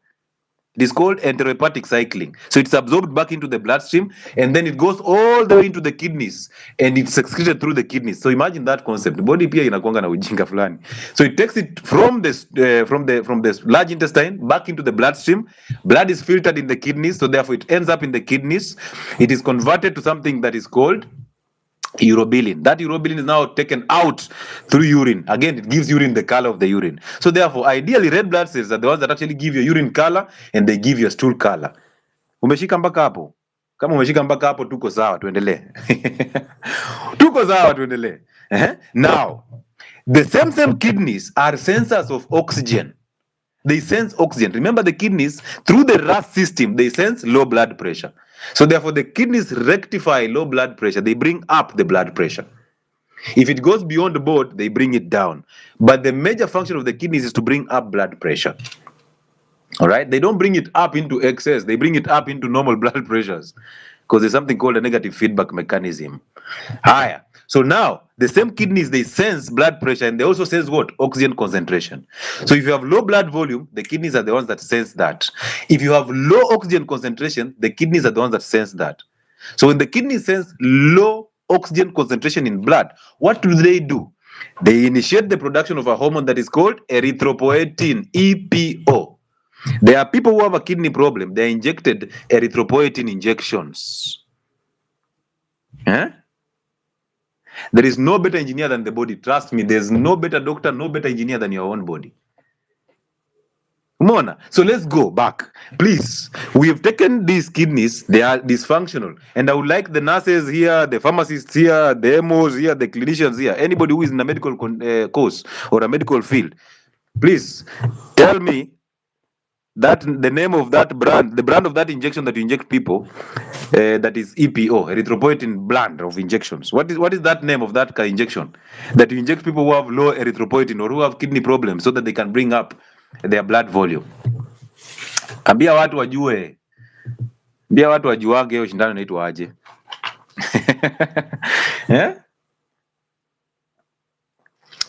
it is called enterohepatic cycling. So it's absorbed back into the bloodstream, and then it goes all the way into the kidneys, and it's excreted through the kidneys. So imagine that concept. Body pia inakuanga na ujinga fulani. So it takes it from the large intestine back into the bloodstream. Blood is filtered in the kidneys, so therefore it ends up in the kidneys. It is converted to something that is called urobilin. That urobilin is now taken out through urine. Again, it gives urine the color of the urine. So therefore, ideally, red blood cells are the ones that actually give your urine color, and they give your stool color. Umeshika mpaka hapo? Kama umeshika mpaka hapo, tuko sawa, tuendelee. Tuko sawa, tuendelee. Now, the same kidneys are sensors of oxygen. They sense oxygen. Remember, the kidneys, through the RAS system, they sense low blood pressure. So therefore, the kidneys rectify low blood pressure. They bring up the blood pressure. If it goes beyond the board, they bring it down. But the major function of the kidneys is to bring up blood pressure. All right? They don't bring it up into excess. They bring it up into normal blood pressures, because there's something called a negative feedback mechanism. Higher. So now, the same kidneys, they sense blood pressure, and they also sense what? Oxygen concentration. So if you have low blood volume, the kidneys are the ones that sense that. If you have low oxygen concentration, the kidneys are the ones that sense that. So when the kidneys sense low oxygen concentration in blood, what do? They initiate the production of a hormone that is called erythropoietin, EPO. There are people who have a kidney problem. They are injected erythropoietin injections. There is no better engineer than the body. Trust me, there's no better doctor, no better engineer than your own body. Mona. So let's go back. Please, we have taken these kidneys, they are dysfunctional. And I would like the nurses here, the pharmacists here, the MOs here, the clinicians here, anybody who is in a medical course or a medical field, please tell me that the name of that brand, the brand of that injection that you inject people, that is EPO, erythropoietin brand of injections. What is that name of that injection that you inject people who have low erythropoietin or who have kidney problems so that they can bring up their blood volume? Ambia watu wajue. Ambia watu wajuage hiyo shindano inaitwa aje.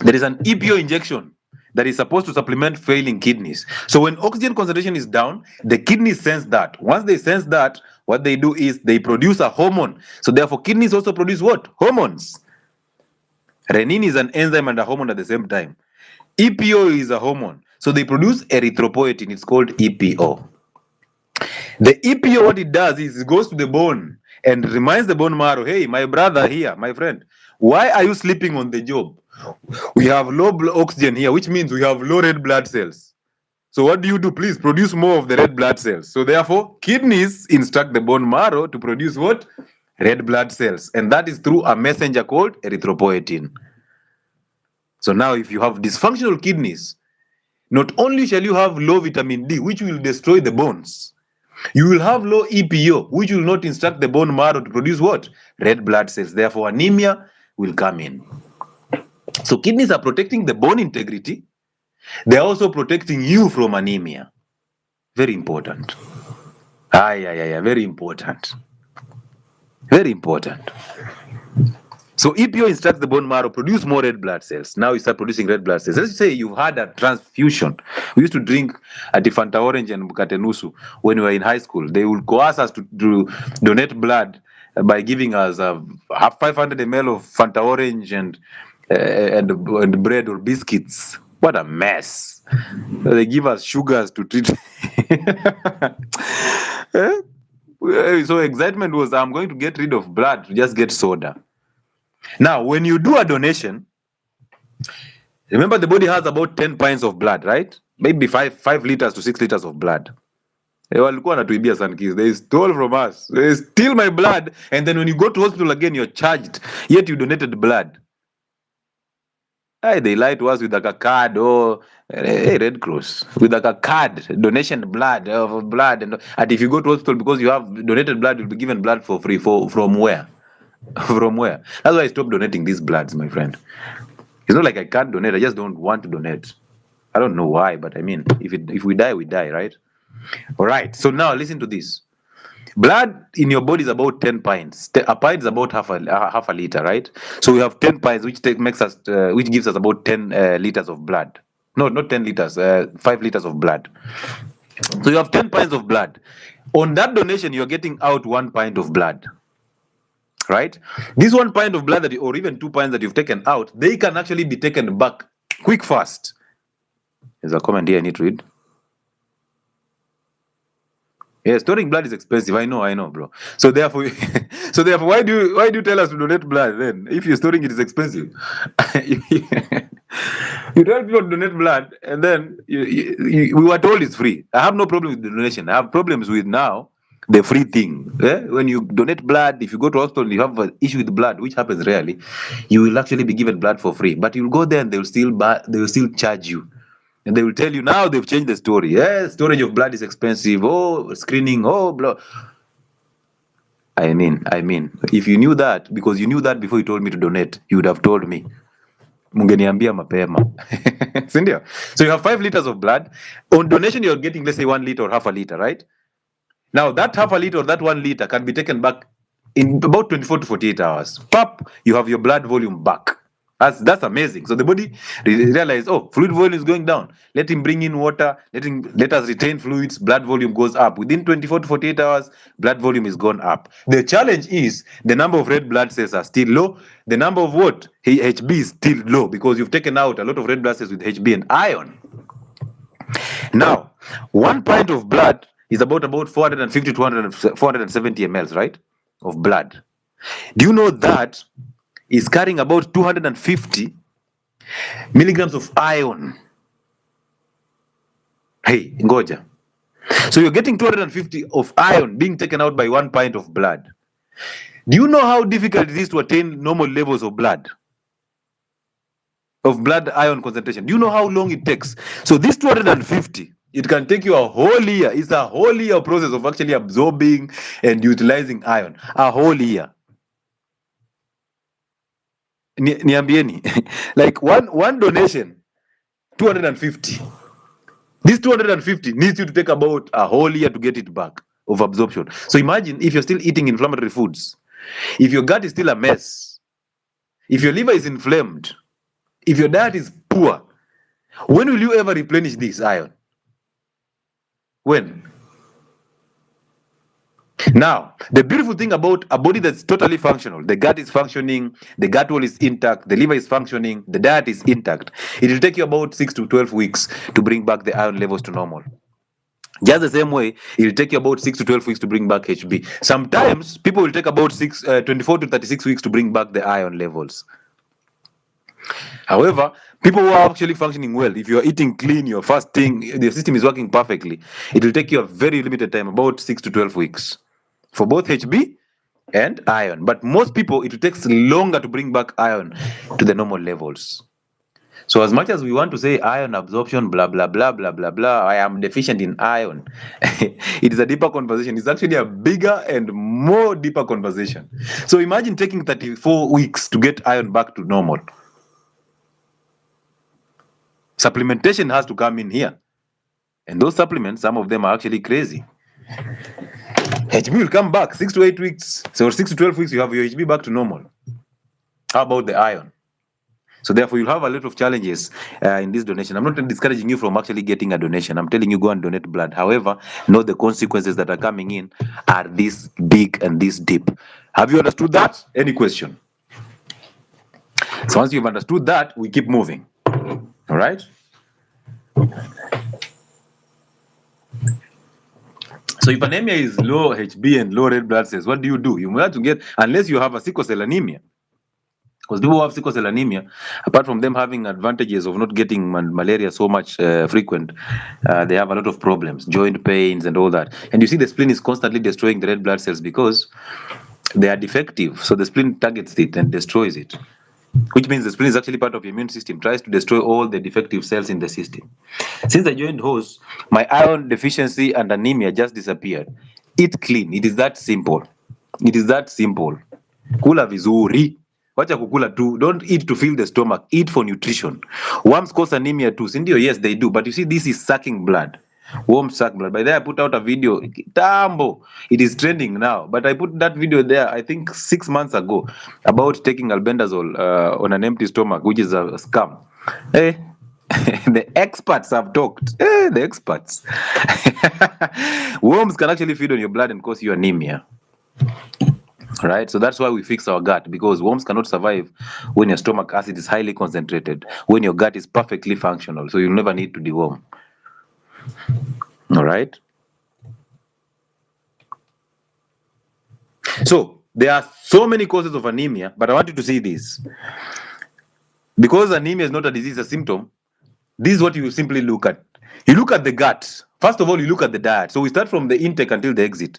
there is an EPO injection that is supposed to supplement failing kidneys. So when oxygen concentration is down, the kidneys sense that. Once they sense that, what they do is they produce a hormone. So therefore, kidneys also produce what? Hormones. Renin is an enzyme and a hormone at the same time. EPO is a hormone. So they produce erythropoietin. It's called EPO. The EPO, what it does is it goes to the bone and reminds the bone marrow, hey, my brother here, my friend, why are you sleeping on the job? We have low oxygen here, which means we have low red blood cells. So what do? Please produce more of the red blood cells. So therefore, kidneys instruct the bone marrow to produce what? Red blood cells. And that is through a messenger called erythropoietin. So now if you have dysfunctional kidneys, not only shall you have low vitamin D, which will destroy the bones, you will have low EPO, which will not instruct the bone marrow to produce what? Red blood cells. Therefore, anemia will come in. So kidneys are protecting the bone integrity. They are also protecting you from anemia. Very important. Very important. Very important. So EPO instructs the bone marrow produce more red blood cells. Now you start producing red blood cells. Let's say you've had a transfusion. We used to drink at the Fanta Orange and Mkate Nusu when we were in high school. They would coerce us to donate blood by giving us 500 ml of Fanta Orange and bread or biscuits. What a mess. They give us sugars to treat. So excitement was, I'm going to get rid of blood to just get soda. Now, when you do a donation, remember the body has about 10 pints of blood, right? Maybe 5 liters to 6 liters of blood. They stole from us. They steal my blood, and then when you go to hospital again, you're charged, yet you donated blood. They lie to us with like a card or Red Cross with like a card, donation blood of blood, and if you go to hospital because you have donated blood, you'll be given blood for free. From where? From where? That's why I stopped donating these bloods, my friend. It's not like I can't donate. I just don't want to donate. I don't know why, but I mean, if we die, we die, right? All right. So now listen to this. Blood in your body is about 10 pints. A pint is about half a liter, right? So we have 10 pints, which gives us about 10 liters of blood. No, not 10 liters. 5 liters of blood. So you have 10 pints of blood. On that donation, you're getting out 1 pint of blood. Right? This 1 pint of blood or even 2 pints that you've taken out, they can actually be taken back quick, fast. There's a comment here I need to read. Yeah, storing blood is expensive. I know, bro. So therefore, why do you tell us to donate blood then? If you're storing it is expensive. You tell people to donate blood, and then we were told it's free. I have no problem with the donation. I have problems with now the free thing. When you donate blood, if you go to hospital and you have an issue with blood, which happens rarely, you will actually be given blood for free. But you'll go there and they will still charge you. And they will tell you now they've changed the story. Yeah, storage of blood is expensive. Oh, screening. Oh, blah. I mean, if you knew that, because you knew that before you told me to donate, you would have told me. Mungeniambia mapema. So you have 5 liters of blood. On donation, you're getting, let's say, 1 liter or half a liter, right? Now, that half a liter or that 1 liter can be taken back in about 24 to 48 hours. Pop, you have your blood volume back. That's amazing. So the body realizes, oh, fluid volume is going down. Let him bring in water. Let us retain fluids. Blood volume goes up. Within 24 to 48 hours, blood volume is gone up. The challenge is the number of red blood cells are still low. The number of what? HB is still low because you've taken out a lot of red blood cells with HB and iron. Now, 1 pint of blood is about 450 to 470 mLs, right? Of blood. Do you know that is carrying about 250 milligrams of iron? Hey, ngoja. So you're getting 250 of iron being taken out by 1 pint of blood. Do you know how difficult it is to attain normal levels of blood iron concentration? Do you know how long it takes? So this 250, it can take you a whole year. It's a whole year process of actually absorbing and utilizing iron. A whole year. Niambieni. Like one donation, 250. This 250 needs you to take about a whole year to get it back of absorption. So imagine if you're still eating inflammatory foods, if your gut is still a mess, if your liver is inflamed, if your diet is poor, when will you ever replenish this iron? When? Now, the beautiful thing about a body that's totally functional, the gut is functioning, the gut wall is intact, the liver is functioning, the diet is intact, it will take you about 6 to 12 weeks to bring back the iron levels to normal. Just the same way, it will take you about 6 to 12 weeks to bring back HB. Sometimes people will take about 24 to 36 weeks to bring back the iron levels. However, people who are actually functioning well, if you are eating clean, you're fasting, the system is working perfectly, it will take you a very limited time, about 6 to 12 weeks for both HB and iron. But most people, it takes longer to bring back iron to the normal levels. So as much as we want to say iron absorption, blah, blah, blah, blah, blah, blah, I am deficient in iron, it is a deeper conversation. It's actually a bigger and more deeper conversation. So imagine taking 34 weeks to get iron back to normal. Supplementation has to come in here. And those supplements, some of them are actually crazy. HB will come back 6 to 8 weeks. So 6 to 12 weeks, you have your HB back to normal. How about the iron? So therefore, you'll have a lot of challenges in this donation. I'm not discouraging you from actually getting a donation. I'm telling you, go and donate blood. However, know the consequences that are coming in are this big and this deep. Have you understood that? Any question? So once you've understood that, we keep moving. All right? So if anemia is low HB and low red blood cells, what do? You have to get, unless you have a sickle cell anemia. Because people who have sickle cell anemia, apart from them having advantages of not getting malaria so much frequent, they have a lot of problems, joint pains and all that. And you see the spleen is constantly destroying the red blood cells because they are defective. So the spleen targets it and destroys it, which means the spleen is actually part of the immune system, tries to destroy all the defective cells in the system. Since I joined HOS, my iron deficiency and anemia just disappeared. Eat clean. It is that simple. It is that simple. Kula vizuri. Wacha kukula tu. Don't eat to fill the stomach. Eat for nutrition. Worms cause anemia too. Sindio, yes, they do. But you see, this is sucking blood. Worms suck blood. By the way, I put out a video. Tambo. It is trending now. But I put that video there, I think 6 months ago, about taking albendazole on an empty stomach, which is a scam. Hey, the experts have talked. Hey, the experts. Worms can actually feed on your blood and cause you anemia. Right, so that's why we fix our gut, because worms cannot survive when your stomach acid is highly concentrated, when your gut is perfectly functional, so you'll never need to deworm. All right, so there are so many causes of anemia, but I want you to see this. Because anemia is not a disease, a symptom, this is what you simply look at. You look at the gut. First of all, you look at the diet. So we start from the intake until the exit.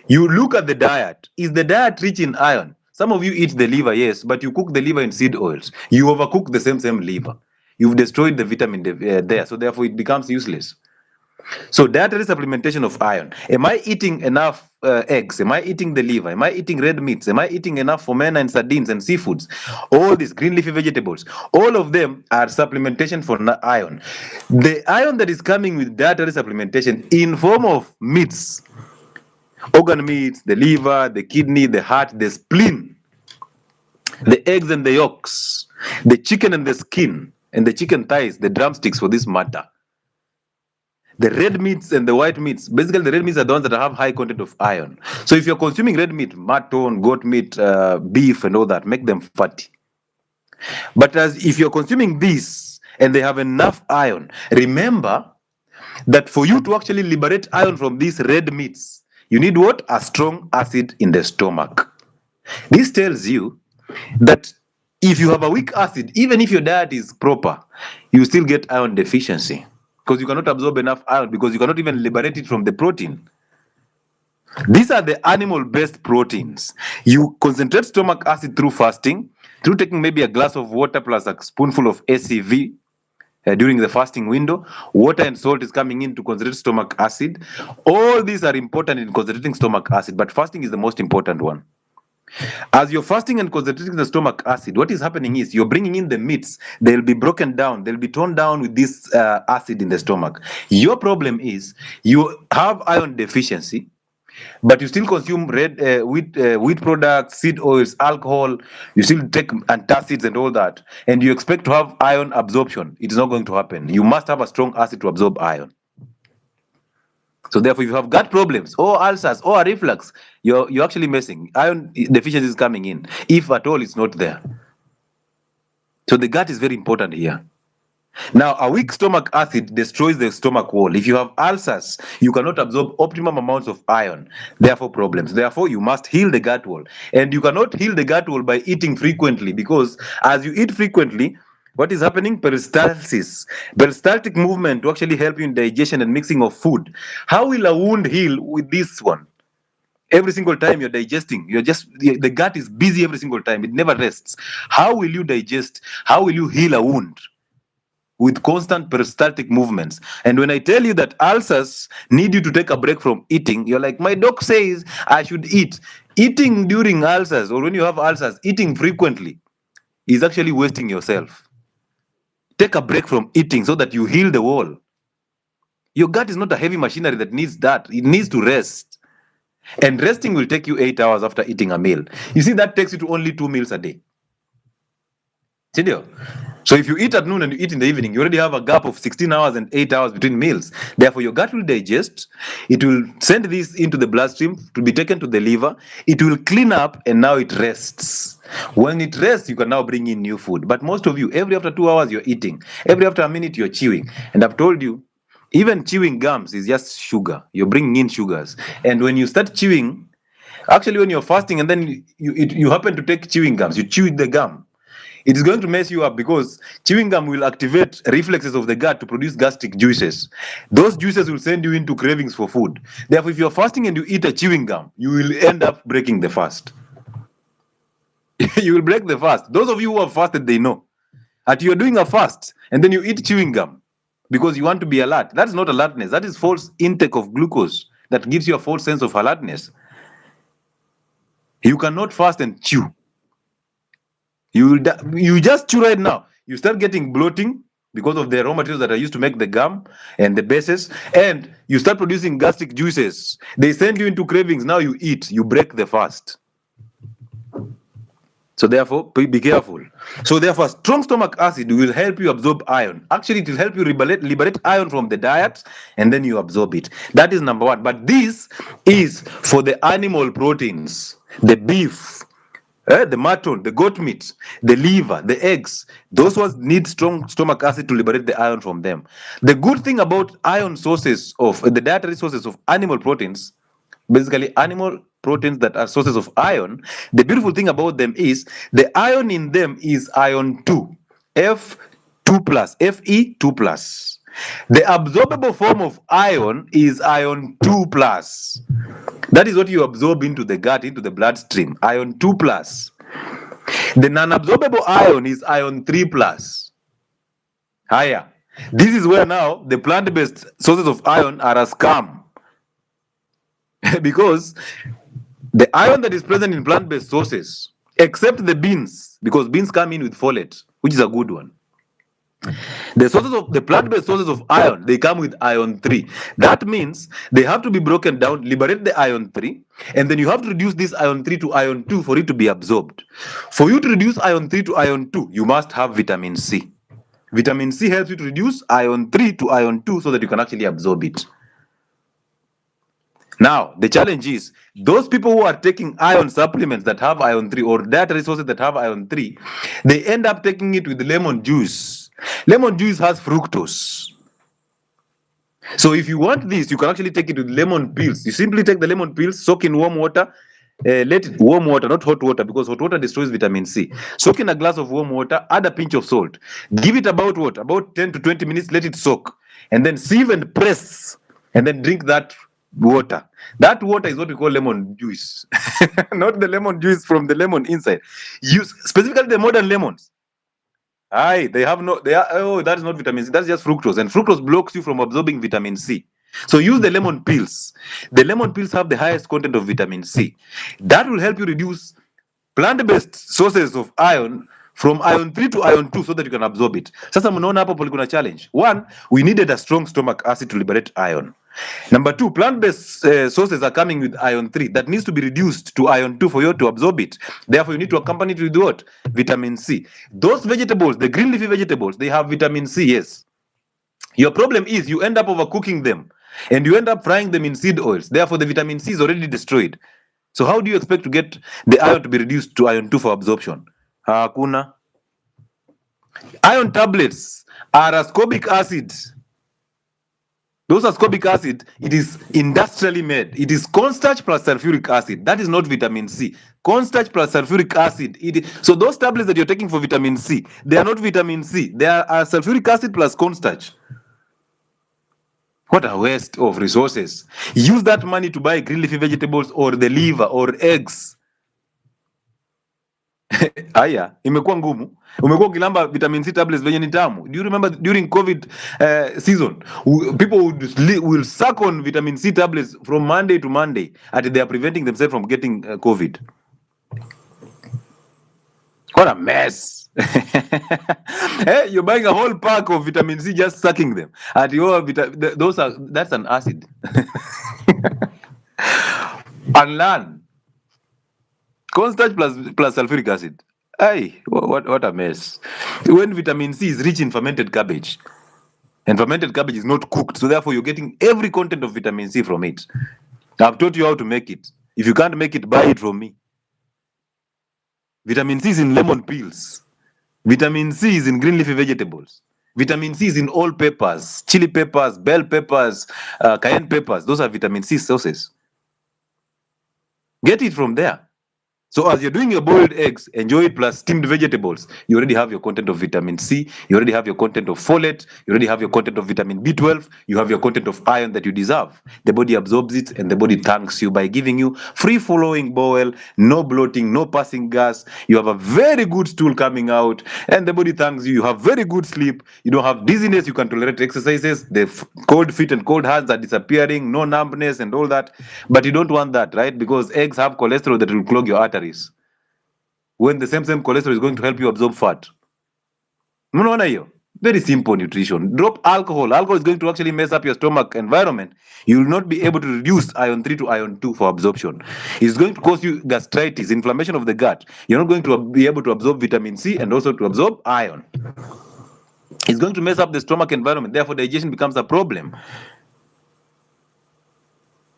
You look at the diet. Is the diet rich in iron? Some of you eat the liver, yes, but you cook the liver in seed oils. You overcook the same liver. You've destroyed the vitamin there, so therefore it becomes useless. So dietary supplementation of iron. Am I eating enough eggs? Am I eating the liver? Am I eating red meats? Am I eating enough omena and sardines and seafoods? All these green leafy vegetables, all of them are supplementation for iron. The iron that is coming with dietary supplementation in form of meats, organ meats, the liver, the kidney, the heart, the spleen, the eggs and the yolks, the chicken and the skin, and the chicken thighs, the drumsticks for this matter. The red meats and the white meats, basically the red meats are the ones that have high content of iron. So if you're consuming red meat, mutton, goat meat, beef and all that, make them fatty. But if you're consuming this and they have enough iron, remember that for you to actually liberate iron from these red meats, you need what? A strong acid in the stomach. This tells you that if you have a weak acid, even if your diet is proper, you still get iron deficiency. Because you cannot absorb enough iron, because you cannot even liberate it from the protein. These are the animal-based proteins. You concentrate stomach acid through fasting, through taking maybe a glass of water plus a spoonful of ACV during the fasting window. Water and salt is coming in to concentrate stomach acid. All these are important in concentrating stomach acid, but fasting is the most important one. As you're fasting and concentrating the stomach acid, what is happening is you're bringing in the meats. They'll be broken down. They'll be torn down with this acid in the stomach. Your problem is you have iron deficiency. but you still consume wheat products, seed oils, alcohol, you still take antacids and all that, and you expect to have iron absorption, it is not going to happen. You must have a strong acid to absorb iron. So therefore, if you have gut problems or ulcers or a reflux, you're actually messing. Iron deficiency is coming in, if at all it's not there. So the gut is very important here. Now, a weak stomach acid destroys the stomach wall. If you have ulcers, you cannot absorb optimum amounts of iron, therefore problems. Therefore, you must heal the gut wall. And you cannot heal the gut wall by eating frequently, because as you eat frequently, what is happening? Peristalsis. Peristaltic movement to actually help you in digestion and mixing of food. How will a wound heal with this one? Every single time you're digesting, the gut is busy every single time. It never rests. How will you digest? How will you heal a wound? With constant peristaltic movements. And when I tell you that ulcers need you to take a break from eating, you're like, my doc says I should eat. Eating during ulcers, or when you have ulcers, eating frequently is actually wasting yourself. Take a break from eating so that you heal the wall. Your gut is not a heavy machinery that needs that. It needs to rest. And resting will take you 8 hours after eating a meal. You see, that takes you to only 2 meals a day. So if you eat at noon and you eat in the evening, you already have a gap of 16 hours and 8 hours between meals. Therefore, your gut will digest. It will send this into the bloodstream to be taken to the liver. It will clean up, and now it rests. When it rests, you can now bring in new food. But most of you, every after 2 hours, you're eating. Every after a minute, you're chewing. And I've told you, even chewing gums is just sugar. You're bringing in sugars. And when you start chewing, actually when you're fasting and then you happen to take chewing gums, you chew the gum, it is going to mess you up, because chewing gum will activate reflexes of the gut to produce gastric juices. Those juices will send you into cravings for food. Therefore, if you're fasting and you eat a chewing gum, you will end up breaking the fast. You will break the fast. Those of you who have fasted, they know. That you're doing a fast and then you eat chewing gum because you want to be alert. That's not alertness. That is false intake of glucose that gives you a false sense of alertness. You cannot fast and chew. You just chew right now. You start getting bloating because of the raw materials that are used to make the gum and the bases, and you start producing gastric juices. They send you into cravings. Now you eat. You break the fast. So therefore, be careful. So therefore, strong stomach acid will help you absorb iron. Actually, it will help you liberate iron from the diet, and then you absorb it. That is number one. But this is for the animal proteins, the beef, the mutton, the goat meat, the liver, the eggs. Those ones need strong stomach acid to liberate the iron from them. The good thing about iron sources of the dietary sources of animal proteins, basically animal proteins that are sources of iron, the beautiful thing about them is the iron in them is iron 2, F2 plus, Fe2 plus. The absorbable form of iron is iron 2 plus. That is what you absorb into the gut, into the bloodstream, iron 2 plus. The non-absorbable iron is iron 3 plus. Higher. This is where now the plant-based sources of iron are a scam. Because the iron that is present in plant-based sources, except the beans, because beans come in with folate, which is a good one. The sources of the plant-based sources of iron, they come with iron 3. That means they have to be broken down, liberate the iron 3, and then you have to reduce this iron 3 to iron 2 for it to be absorbed. For you to reduce iron 3 to iron 2, you must have vitamin C. Vitamin C helps you to reduce iron 3 to iron 2 so that you can actually absorb it. Now, the challenge is those people who are taking iron supplements that have iron 3 or dietary sources that have iron 3, they end up taking it with lemon juice. Lemon juice has fructose. So if you want this, you can actually take it with lemon pills. You simply take the lemon pills, soak in warm water, let it warm water, not hot water, because hot water destroys vitamin C. Soak in a glass of warm water, add a pinch of salt. Give it about what? About 10 to 20 minutes, let it soak. And then sieve and press, and then drink that water. That water is what we call lemon juice. Not the lemon juice from the lemon inside. Use specifically the modern lemons. Aye, that is not vitamin C, that's just fructose. And fructose blocks you from absorbing vitamin C. So use the lemon pills. The lemon pills have the highest content of vitamin C. That will help you reduce plant-based sources of iron from iron 3 to iron 2 so that you can absorb it. Sasa mnaona hapo kuna challenge. One, we needed a strong stomach acid to liberate iron. Number two, plant-based sources are coming with iron 3 that needs to be reduced to iron 2 for you to absorb it. Therefore, you need to accompany it with what? Vitamin C. Those vegetables, the green leafy vegetables, they have vitamin C, yes. Your problem is you end up overcooking them and you end up frying them in seed oils. Therefore, the vitamin C is already destroyed. So how do you expect to get the iron to be reduced to iron 2 for absorption? Hakuna. Iron tablets are ascorbic acid. Those ascorbic acid, it is industrially made. It is cornstarch plus sulfuric acid. That is not vitamin C. Cornstarch plus sulfuric acid. So those tablets that you're taking for vitamin C, they are not vitamin C. They are sulfuric acid plus cornstarch. What a waste of resources. Use that money to buy green leafy vegetables or the liver or eggs. Aya, imekuwa ngumu. Umekuwa ukilamba vitamin C tablets venye ni tamu. Do you remember during COVID season, people will suck on vitamin C tablets from Monday to Monday and they are preventing themselves from getting COVID. What a mess. Hey, you're buying a whole pack of vitamin C, just sucking them. And that's an acid. Unlearn. Cornstarch plus sulfuric acid. Hey, what a mess. When vitamin C is rich in fermented cabbage, and fermented cabbage is not cooked, so therefore you're getting every content of vitamin C from it. I've taught you how to make it. If you can't make it, buy it from me. Vitamin C is in lemon peels. Vitamin C is in green leafy vegetables. Vitamin C is in all peppers, chili peppers, bell peppers, cayenne peppers. Those are vitamin C sources. Get it from there. So as you're doing your boiled eggs, enjoy it plus steamed vegetables. You already have your content of vitamin C. You already have your content of folate. You already have your content of vitamin B12. You have your content of iron that you deserve. The body absorbs it and the body thanks you by giving you free-flowing bowel, no bloating, no passing gas. You have a very good stool coming out and the body thanks you. You have very good sleep. You don't have dizziness. You can tolerate exercises. The cold feet and cold hands are disappearing. No numbness and all that. But you don't want that, right? Because eggs have cholesterol that will clog your arteries. When the same cholesterol is going to help you absorb fat. Unaona hiyo? Very simple nutrition. Drop alcohol. Alcohol is going to actually mess up your stomach environment. You will not be able to reduce iron 3 to iron 2 for absorption. It's going to cause you gastritis, inflammation of the gut. You're not going to be able to absorb vitamin C and also to absorb iron. It's going to mess up the stomach environment. Therefore, digestion becomes a problem.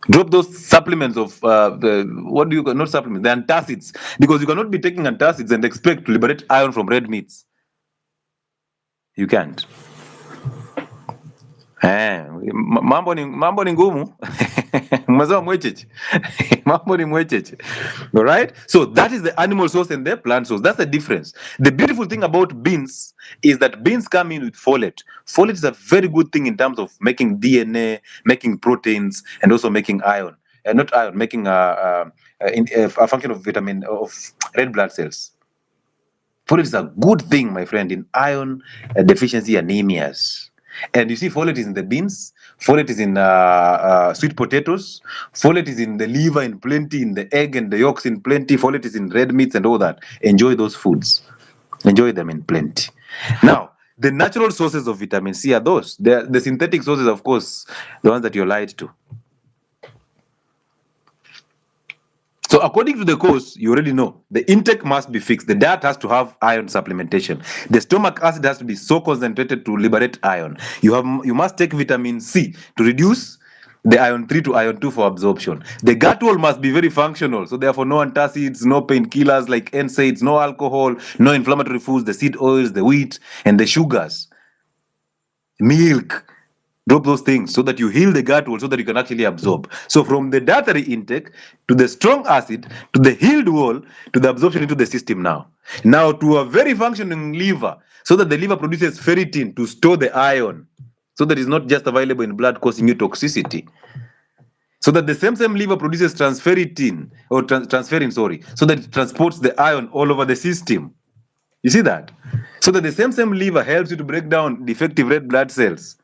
Drop those supplements of what do you call, not supplements, the antacids, because you cannot be taking antacids and expect to liberate iron from red meats. You can't. Mambo ni ngumu. Mwaza mwecheche. Mambo ni mwecheche. All right? So that is the animal source and the plant source. That's the difference. The beautiful thing about beans is that beans come in with folate. Folate is a very good thing in terms of making DNA, making proteins, and also making iron. Not iron, making a function of vitamin of red blood cells. Folate is a good thing, my friend, in iron deficiency anemias. And you see, folate is in the beans, folate is in sweet potatoes, folate is in the liver in plenty, in the egg and the yolks in plenty, folate is in red meats and all that. Enjoy those foods. Enjoy them in plenty. Now, the natural sources of vitamin C are those. The synthetic sources, of course, the ones that you're lied to. So according to the course, you already know, the intake must be fixed. The diet has to have iron supplementation. The stomach acid has to be so concentrated to liberate iron. You must take vitamin C to reduce the iron 3 to iron 2 for absorption. The gut wall must be very functional. So therefore, no antacids, no painkillers like NSAIDs, no alcohol, no inflammatory foods, the seed oils, the wheat, and the sugars. Milk. Drop those things so that you heal the gut wall so that you can actually absorb. So from the dietary intake to the strong acid to the healed wall to the absorption into the system now. Now to a very functioning liver so that the liver produces ferritin to store the iron so that it's not just available in blood causing you toxicity. So that the same liver produces transferrin, so that it transports the iron all over the system. You see that? So that the same liver helps you to break down defective red blood cells.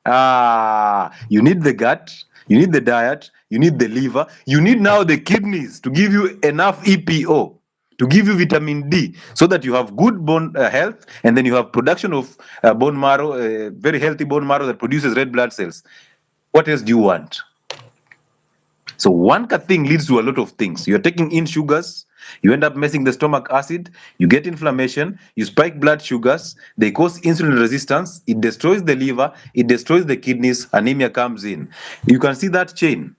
You need the gut, you need the diet, you need the liver, you need now the kidneys to give you enough EPO, to give you vitamin D, so that you have good bone health, and then you have production of bone marrow, very healthy bone marrow that produces red blood cells. What else do you want? So one thing leads to a lot of things. You're taking in sugars, you end up messing the stomach acid, you get inflammation, you spike blood sugars, they cause insulin resistance, it destroys the liver, it destroys the kidneys, anemia comes in. You can see that chain.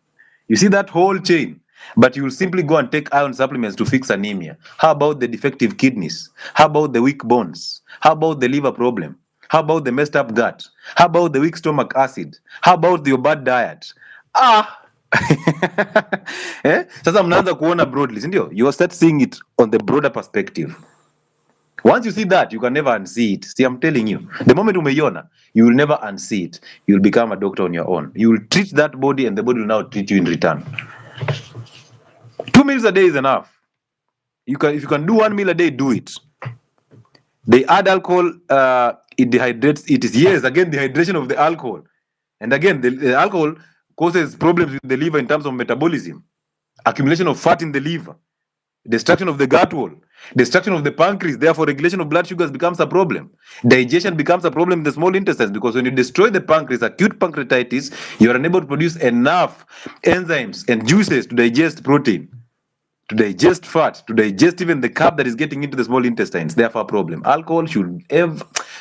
You see that whole chain. But you will simply go and take iron supplements to fix anemia. How about the defective kidneys? How about the weak bones? How about the liver problem? How about the messed up gut? How about the weak stomach acid? How about your bad diet? Ah, Sasa mnaanza kuona broadly, si ndio? You start seeing it on the broader perspective. Once you see that, you can never unsee it. See, I'm telling you, the moment umeiona, you will never unsee it. You will become a doctor on your own. You will treat that body, and the body will now treat you in return. 2 meals a day is enough. If you can do 1 meal a day, do it. They add alcohol, it dehydrates. It is, yes, again, dehydration of the alcohol. And again, the alcohol causes problems with the liver in terms of metabolism, accumulation of fat in the liver, destruction of the gut wall, destruction of the pancreas. Therefore, regulation of blood sugars becomes a problem. Digestion becomes a problem in the small intestines, because when you destroy the pancreas, acute pancreatitis, you are unable to produce enough enzymes and juices to digest protein, to digest fat, to digest even the carb that is getting into the small intestines. Therefore, a problem. Alcohol should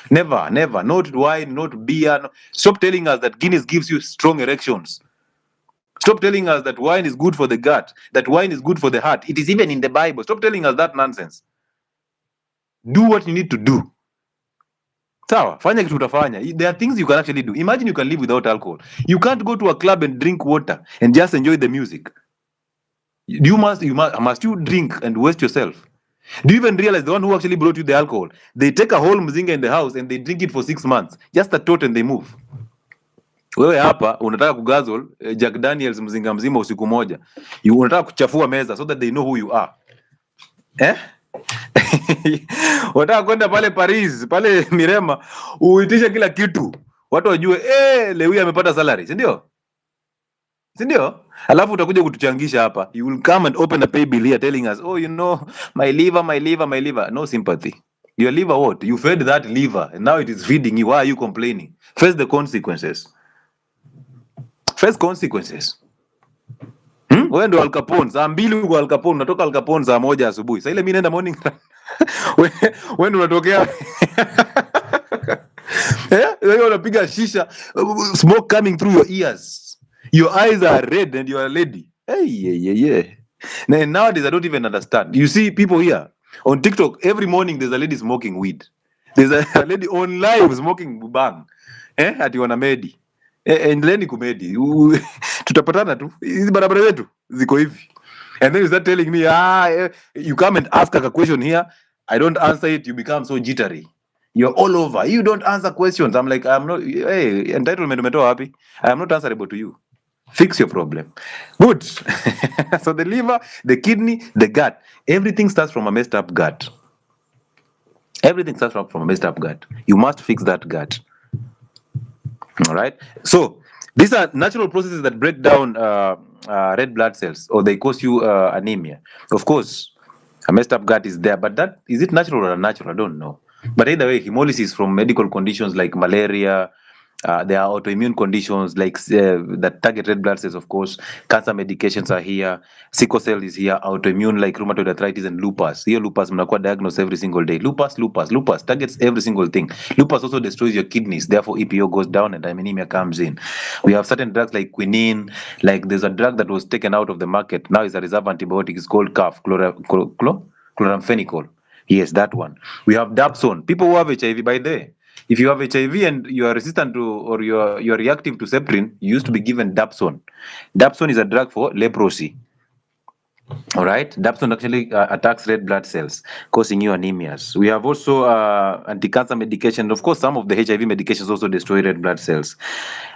never, not wine, not beer. No. Stop telling us that Guinness gives you strong erections. Stop telling us that wine is good for the gut, that wine is good for the heart. It is even in the Bible. Stop telling us that nonsense. Do what you need to do. Sawa, fanya kitu utafanya. There are things you can actually do. Imagine you can live without alcohol. You can't go to a club and drink water and just enjoy the music. Must you drink and waste yourself? Do you even realize the one who actually brought you the alcohol? They take a whole mzinga in the house and they drink it for 6 months. Just a tot and they move. Wewe hapa unataka kugazol Jack Daniels mzinga mzima usiku moja. Unataka kuchafua meza so that they know who you are. Unataka kwenda pale Paris, pale Mirema, uitishe kila kitu. Watu wajue Lewi amepata salary, si ndio? Si ndio? Alafu utakuja kutuchangisha hapa. You will come and open a pay bill here telling us, "Oh, you know, my liver." No sympathy. Your liver what? You fed that liver and now it is feeding you. Why are you complaining? Face the consequences. Face consequences. Wewe ndo Al Capone, saa 2 uko Al Capone, unatoka Al Capone saa 1 asubuhi. Sasa ile mimi naenda morning. Wewe ndo unatokea. Wewe unapiga shisha, smoke coming through your ears. Your eyes are red and you are a lady. Hey. Nowadays, I don't even understand. You see people here on TikTok, every morning there's a lady smoking weed. There's a lady on live smoking bang. Ati wana medi. Endeleeni kumedi. Tutapatana tu. Hizi barabara zetu ziko hivi. And then you start telling me, you come and ask a question here, I don't answer it, you become so jittery. You're all over. You don't answer questions. I'm like, I'm not, entitlement umetoa wapi? I am not answerable to you. Fix your problem. Good. So the liver, the kidney, the gut, everything starts from a messed up gut. Everything starts from a messed up gut. You must fix that gut. All right. So these are natural processes that break down red blood cells, or they cause you anemia. Of course, a messed up gut is there, but that is it natural or unnatural? I don't know. But either way, hemolysis from medical conditions like malaria, there are autoimmune conditions like that target red blood cells, of course. Cancer medications are here. Sickle cell is here. Autoimmune like rheumatoid arthritis and lupus. Here, lupus mnakuwa diagnosed every single day. Lupus targets every single thing. Lupus also destroys your kidneys. Therefore, EPO goes down and anemia comes in. We have certain drugs like quinine. Like there's a drug that was taken out of the market. Now it's a reserve antibiotic. It's called CAF, chloramphenicol. Yes, that one. We have dapsone. People who have HIV, by the way, if you have HIV and you are resistant to, or you are reactive to Septrin, you used to be given dapsone. Dapsone is a drug for leprosy. All right, dapsone actually attacks red blood cells, causing you anemias. We have also anti-cancer medication. Of course, some of the HIV medications also destroy red blood cells.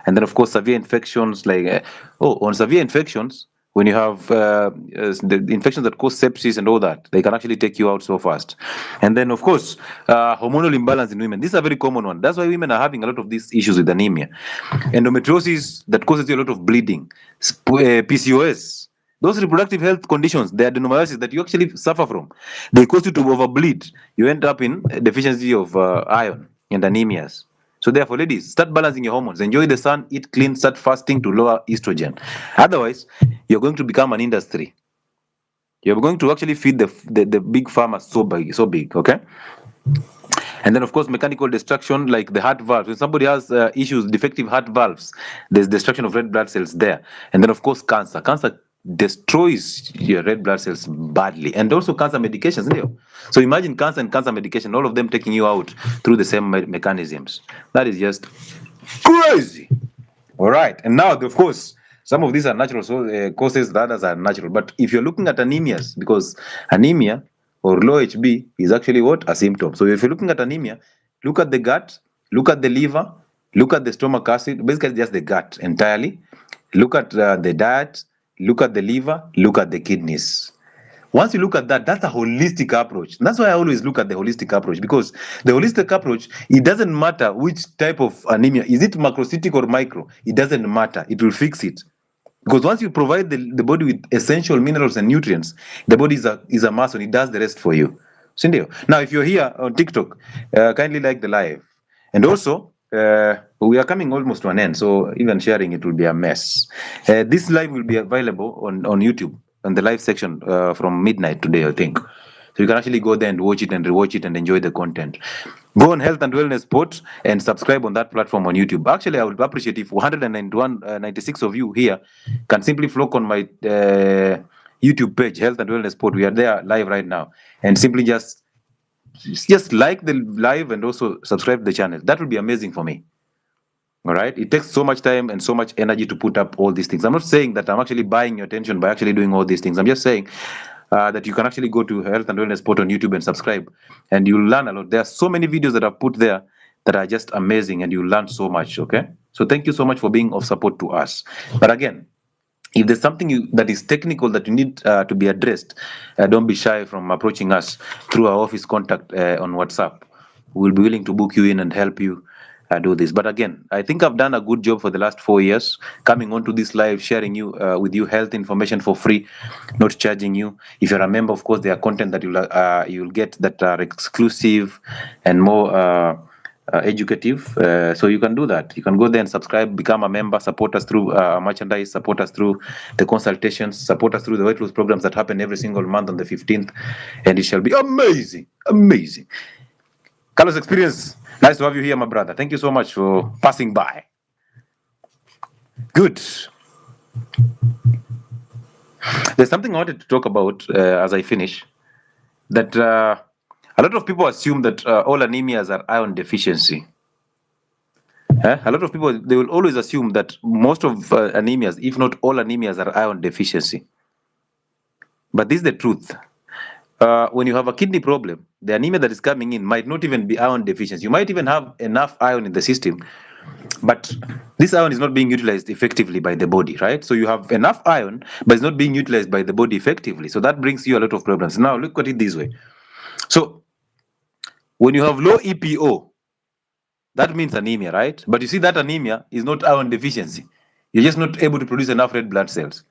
And then, of course, severe infections like, on severe infections, when you have the infections that cause sepsis and all that, they can actually take you out so fast. And then, of course, hormonal imbalance in women. This is a very common one. That's why women are having a lot of these issues with anemia. Endometriosis that causes you a lot of bleeding. PCOS. Those reproductive health conditions, the adenomyosis that you actually suffer from, they cause you to overbleed. You end up in deficiency of iron and anemias. So therefore, ladies, start balancing your hormones. Enjoy the sun, eat clean, start fasting to lower estrogen. Otherwise, you're going to become an industry. You're going to actually feed the big farmers so big, okay? And then, of course, mechanical destruction, like the heart valves. When somebody has issues, defective heart valves, there's destruction of red blood cells there. And then, of course, cancer. Cancer destroys your red blood cells badly. And also cancer medications. So imagine cancer and cancer medication, all of them taking you out through the same mechanisms. That is just crazy. All right. And now, of course, some of these are natural causes, the others are natural. But if you're looking at anemias, because anemia or low HB is actually what? A symptom. So if you're looking at anemia, look at the gut, look at the liver, look at the stomach acid, basically just the gut entirely. Look at the diet, look at the liver, look at the kidneys. Once you look at that, that's a holistic approach. That's why I always look at the holistic approach, because the holistic approach, it doesn't matter which type of anemia. Is it macrocytic or micro? It doesn't matter. It will fix it. Because once you provide the body with essential minerals and nutrients, the body is a muscle. It does the rest for you. Sindio. Now, if you're here on TikTok, kindly like the live. And also, we are coming almost to an end, so even sharing it will be a mess. This live will be available on YouTube, on the live section from midnight today, I think. So you can actually go there and watch it and rewatch it and enjoy the content. Go on Health and Wellness Sport and subscribe on that platform on YouTube. Actually, I would appreciate if 96 of you here can simply flock on my YouTube page, Health and Wellness Sport. We are there live right now. And simply just like the live and also subscribe to the channel. That would be amazing for me. All right. It takes so much time and so much energy to put up all these things. I'm not saying that I'm actually buying your attention by actually doing all these things. I'm just saying that you can actually go to Health and Wellness Sport on YouTube and subscribe, and you'll learn a lot. There are so many videos that I've put there that are just amazing, and you'll learn so much. Okay. So thank you so much for being of support to us. But again, if there's something that is technical that you need to be addressed, don't be shy from approaching us through our office contact on WhatsApp. We'll be willing to book you in and help you do this. But again, I think I've done a good job for the last 4 years, coming onto this live, sharing with you health information for free, not charging you. If you're a member, of course, there are content that you'll get that are exclusive and more educative. So you can do that. You can go there and subscribe, become a member, support us through merchandise, support us through the consultations, support us through the weight loss programs that happen every single month on the 15th, and it shall be amazing. Carlos Experience, nice to have you here, my brother. Thank you so much for passing by. Good. There's something I wanted to talk about as I finish, that a lot of people assume that all anemias are iron deficiency. A lot of people, they will always assume that most of anemias, if not all anemias, are iron deficiency. But this is the truth. When you have a kidney problem, the anemia that is coming in might not even be iron deficiency. You might even have enough iron in the system, but this iron is not being utilized effectively by the body, right? So you have enough iron, but it's not being utilized by the body effectively. So that brings you a lot of problems. Now, look at it this way. So when you have low EPO, that means anemia, right? But you see, that anemia is not iron deficiency. You're just not able to produce enough red blood cells.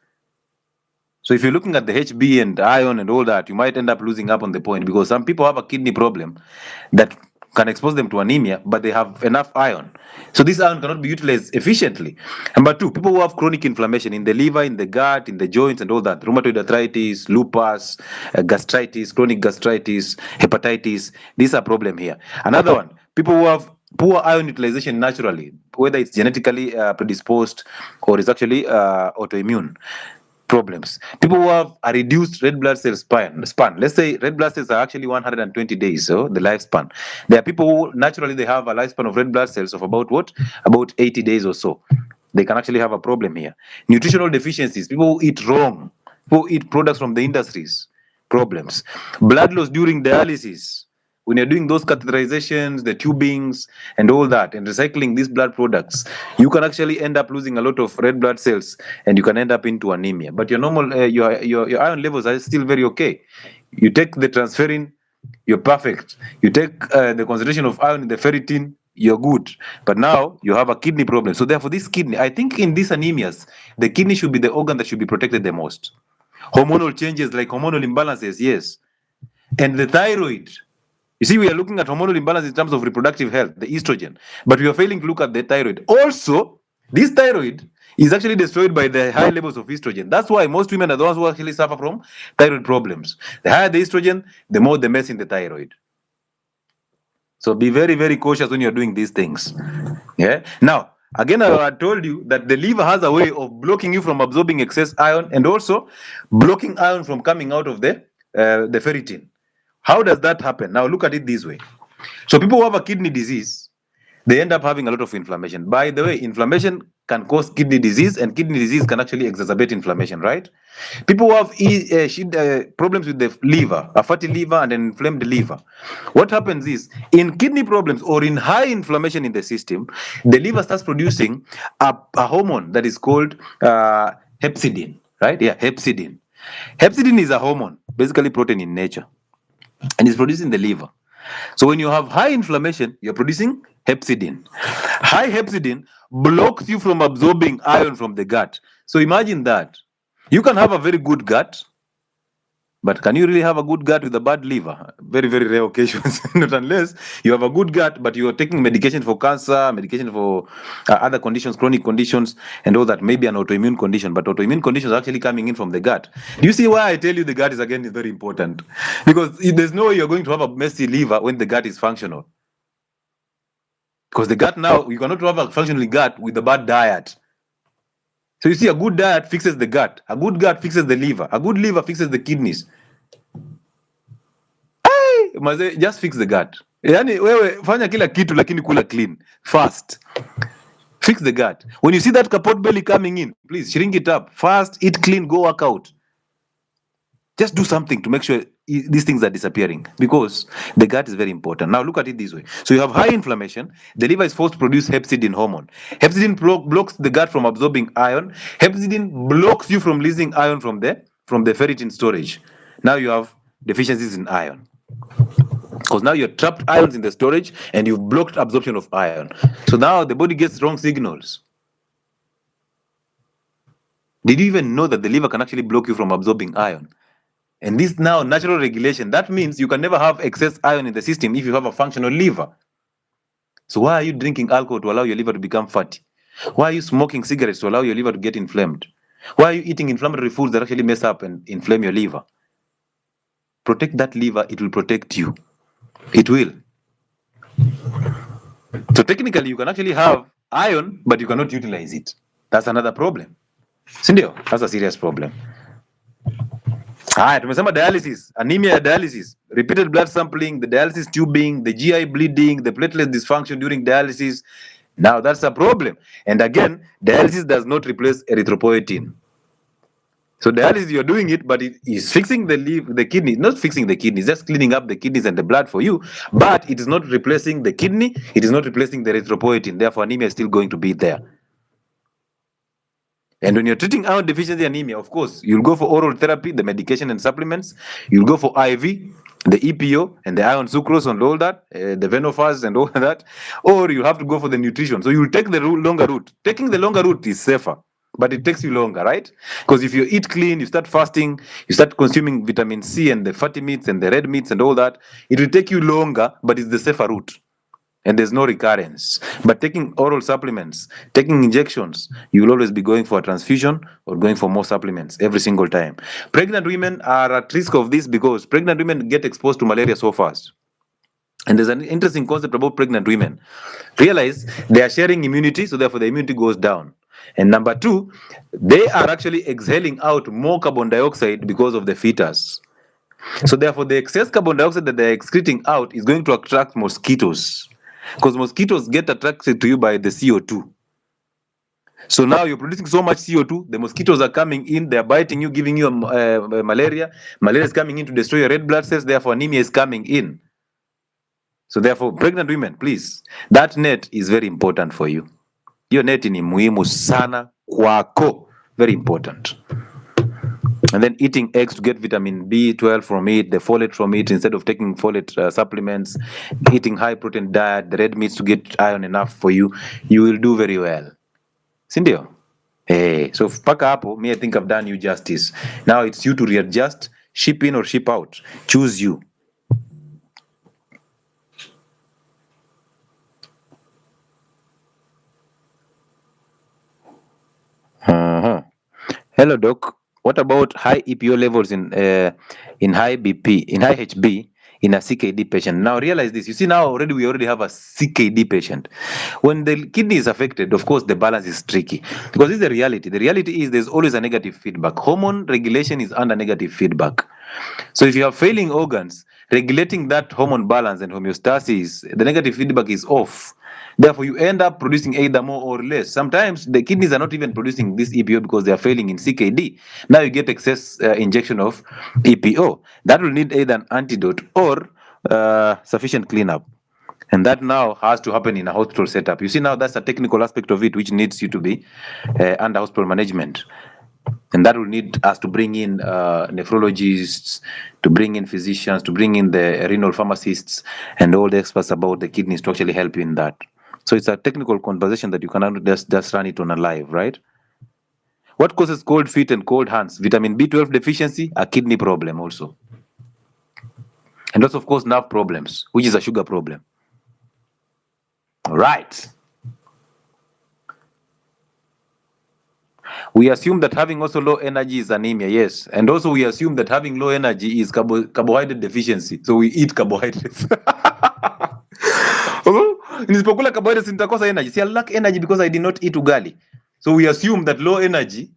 So if you're looking at the HB and iron and all that, you might end up losing up on the point, because some people have a kidney problem that can expose them to anemia, but they have enough iron. So this iron cannot be utilized efficiently. Number two, people who have chronic inflammation in the liver, in the gut, in the joints and all that, rheumatoid arthritis, lupus, gastritis, chronic gastritis, hepatitis, these are problem here. Another one, people who have poor iron utilization naturally, whether it's genetically predisposed or it's actually autoimmune problems. People who have a reduced red blood cell span. Let's say red blood cells are actually 120 days, so the lifespan. There are people who naturally they have a lifespan of red blood cells of about what? About 80 days or so. They can actually have a problem here. Nutritional deficiencies. People who eat wrong. People who eat products from the industries. Problems. Blood loss during dialysis. When you're doing those catheterizations, the tubings, and all that, and recycling these blood products, you can actually end up losing a lot of red blood cells, and you can end up into anemia. But your normal, your iron levels are still very okay. You take the transferrin, you're perfect. You take the concentration of iron in the ferritin, you're good. But now you have a kidney problem. So therefore, this kidney, I think in these anemias, the kidney should be the organ that should be protected the most. Hormonal changes like hormonal imbalances, yes. And the thyroid. You see, we are looking at hormonal imbalance in terms of reproductive health, the estrogen, but we are failing to look at the thyroid. Also, this thyroid is actually destroyed by the high levels of estrogen. That's why most women are the ones who actually suffer from thyroid problems. The higher the estrogen, the more the mess in the thyroid. So be very, very cautious when you're doing these things. Yeah. Now, again, I told you that the liver has a way of blocking you from absorbing excess iron and also blocking iron from coming out of the ferritin. How does that happen? Now, look at it this way. So people who have a kidney disease, they end up having a lot of inflammation. By the way, inflammation can cause kidney disease, and kidney disease can actually exacerbate inflammation, right? People who have problems with the liver, a fatty liver and an inflamed liver, what happens is, in kidney problems or in high inflammation in the system, the liver starts producing a hormone that is called hepcidin, right? Yeah, hepcidin. Hepcidin is a hormone, basically protein in nature, and it's produced in the liver. So when you have high inflammation, you're producing hepcidin. High hepcidin blocks you from absorbing iron from the gut. So imagine that. You can have a very good gut, but can you really have a good gut with a bad liver? Very, very rare occasions. Not unless you have a good gut, but you are taking medication for cancer, medication for other conditions, chronic conditions, and all that. Maybe an autoimmune condition, but autoimmune conditions are actually coming in from the gut. Do you see why I tell you the gut is very important? Because there's no way you're going to have a messy liver when the gut is functional. Because the gut now, you cannot have a functional gut with a bad diet. So you see, a good diet fixes the gut. A good gut fixes the liver. A good liver fixes the kidneys. Hey, just fix the gut. Yani wewe fanya kila kitu lakini kula clean. Fast. Fix the gut. When you see that pot belly coming in, please shrink it up. Fast, eat clean, go work out. Just do something to make sure these things are disappearing, because the gut is very important. Now look at it this way. So you have high inflammation, the liver is forced to produce hepcidin hormone. Hepcidin blocks the gut from absorbing iron. Hepcidin blocks you from releasing iron from the ferritin storage. Now you have deficiencies in iron, because now you're trapped ions in the storage and you've blocked absorption of iron. So now the body gets wrong signals. Did you even know that the liver can actually block you from absorbing iron? And this now natural regulation, that means you can never have excess iron in the system if you have a functional liver. So why are you drinking alcohol to allow your liver to become fatty? Why are you smoking cigarettes to allow your liver to get inflamed? Why are you eating inflammatory foods that actually mess up and inflame your liver? Protect that liver, it will protect you. It will. So technically, you can actually have iron, but you cannot utilize it. That's another problem. Sindio? That's a serious problem. Tumesema dialysis, anemia dialysis, repeated blood sampling, the dialysis tubing, the GI bleeding, the platelet dysfunction during dialysis. Now that's a problem. And again, dialysis does not replace erythropoietin. So dialysis, you're doing it, but it is fixing the kidney, not fixing the kidneys, just cleaning up the kidneys and the blood for you, but it is not replacing the kidney, it is not replacing the erythropoietin. Therefore, anemia is still going to be there. And when you're treating iron deficiency anemia, of course, you'll go for oral therapy, the medication and supplements. You'll go for IV, the EPO and the iron sucrose and all that, the Venofast and all that. Or you have to go for the nutrition. So you'll take the longer route. Taking the longer route is safer, but it takes you longer, right? Because if you eat clean, you start fasting, you start consuming vitamin C and the fatty meats and the red meats and all that, it will take you longer, but it's the safer route. And there's no recurrence. But taking oral supplements, taking injections, you will always be going for a transfusion or going for more supplements every single time. Pregnant women are at risk of this because pregnant women get exposed to malaria so fast. And there's an interesting concept about pregnant women. Realize they are sharing immunity, so therefore the immunity goes down. And number two, they are actually exhaling out more carbon dioxide because of the fetus. So therefore the excess carbon dioxide that they're excreting out is going to attract mosquitoes. Because mosquitoes get attracted to you by the CO2. So now you're producing so much CO2, the mosquitoes are coming in, they're biting you, giving you malaria. Malaria is coming in to destroy your red blood cells, therefore anemia is coming in. So therefore, pregnant women, please, that net is very important for you. Your net ni muhimu sana kwako, very important. And then eating eggs to get vitamin B12 from it, the folate from it, instead of taking folate supplements, eating high protein diet, the red meats to get iron enough for you, you will do very well. Sindio? Hey, so paka hapo, me I think I've done you justice. Now it's you to readjust, ship in or ship out. Choose you. Hello, doc. What about high EPO levels in high BP, in high HB, in a CKD patient? Now realize this. You see, now we already have a CKD patient. When the kidney is affected, of course, the balance is tricky because this is the reality. The reality is there's always a negative feedback. Hormone regulation is under negative feedback. So if you have failing organs, regulating that hormone balance and homeostasis, the negative feedback is off. Therefore, you end up producing either more or less. Sometimes the kidneys are not even producing this EPO because they are failing in CKD. Now you get excess injection of EPO. That will need either an antidote or sufficient cleanup. And that now has to happen in a hospital setup. You see, now that's a technical aspect of it which needs you to be under hospital management. And that will need us to bring in nephrologists, to bring in physicians, to bring in the renal pharmacists, and all the experts about the kidneys to actually help you in that. So it's a technical conversation that you cannot just run it on a live, right? What causes cold feet and cold hands? Vitamin B12 deficiency, a kidney problem also. And also, of course, nerve problems, which is a sugar problem. All right. We assume that having also low energy is anemia, yes. And also we assume that having low energy is carbohydrate deficiency. So we eat carbohydrates. Nisipokula carbohydrates nitakosa energy. See, I lack energy because I did not eat ugali. So we assume that low energy,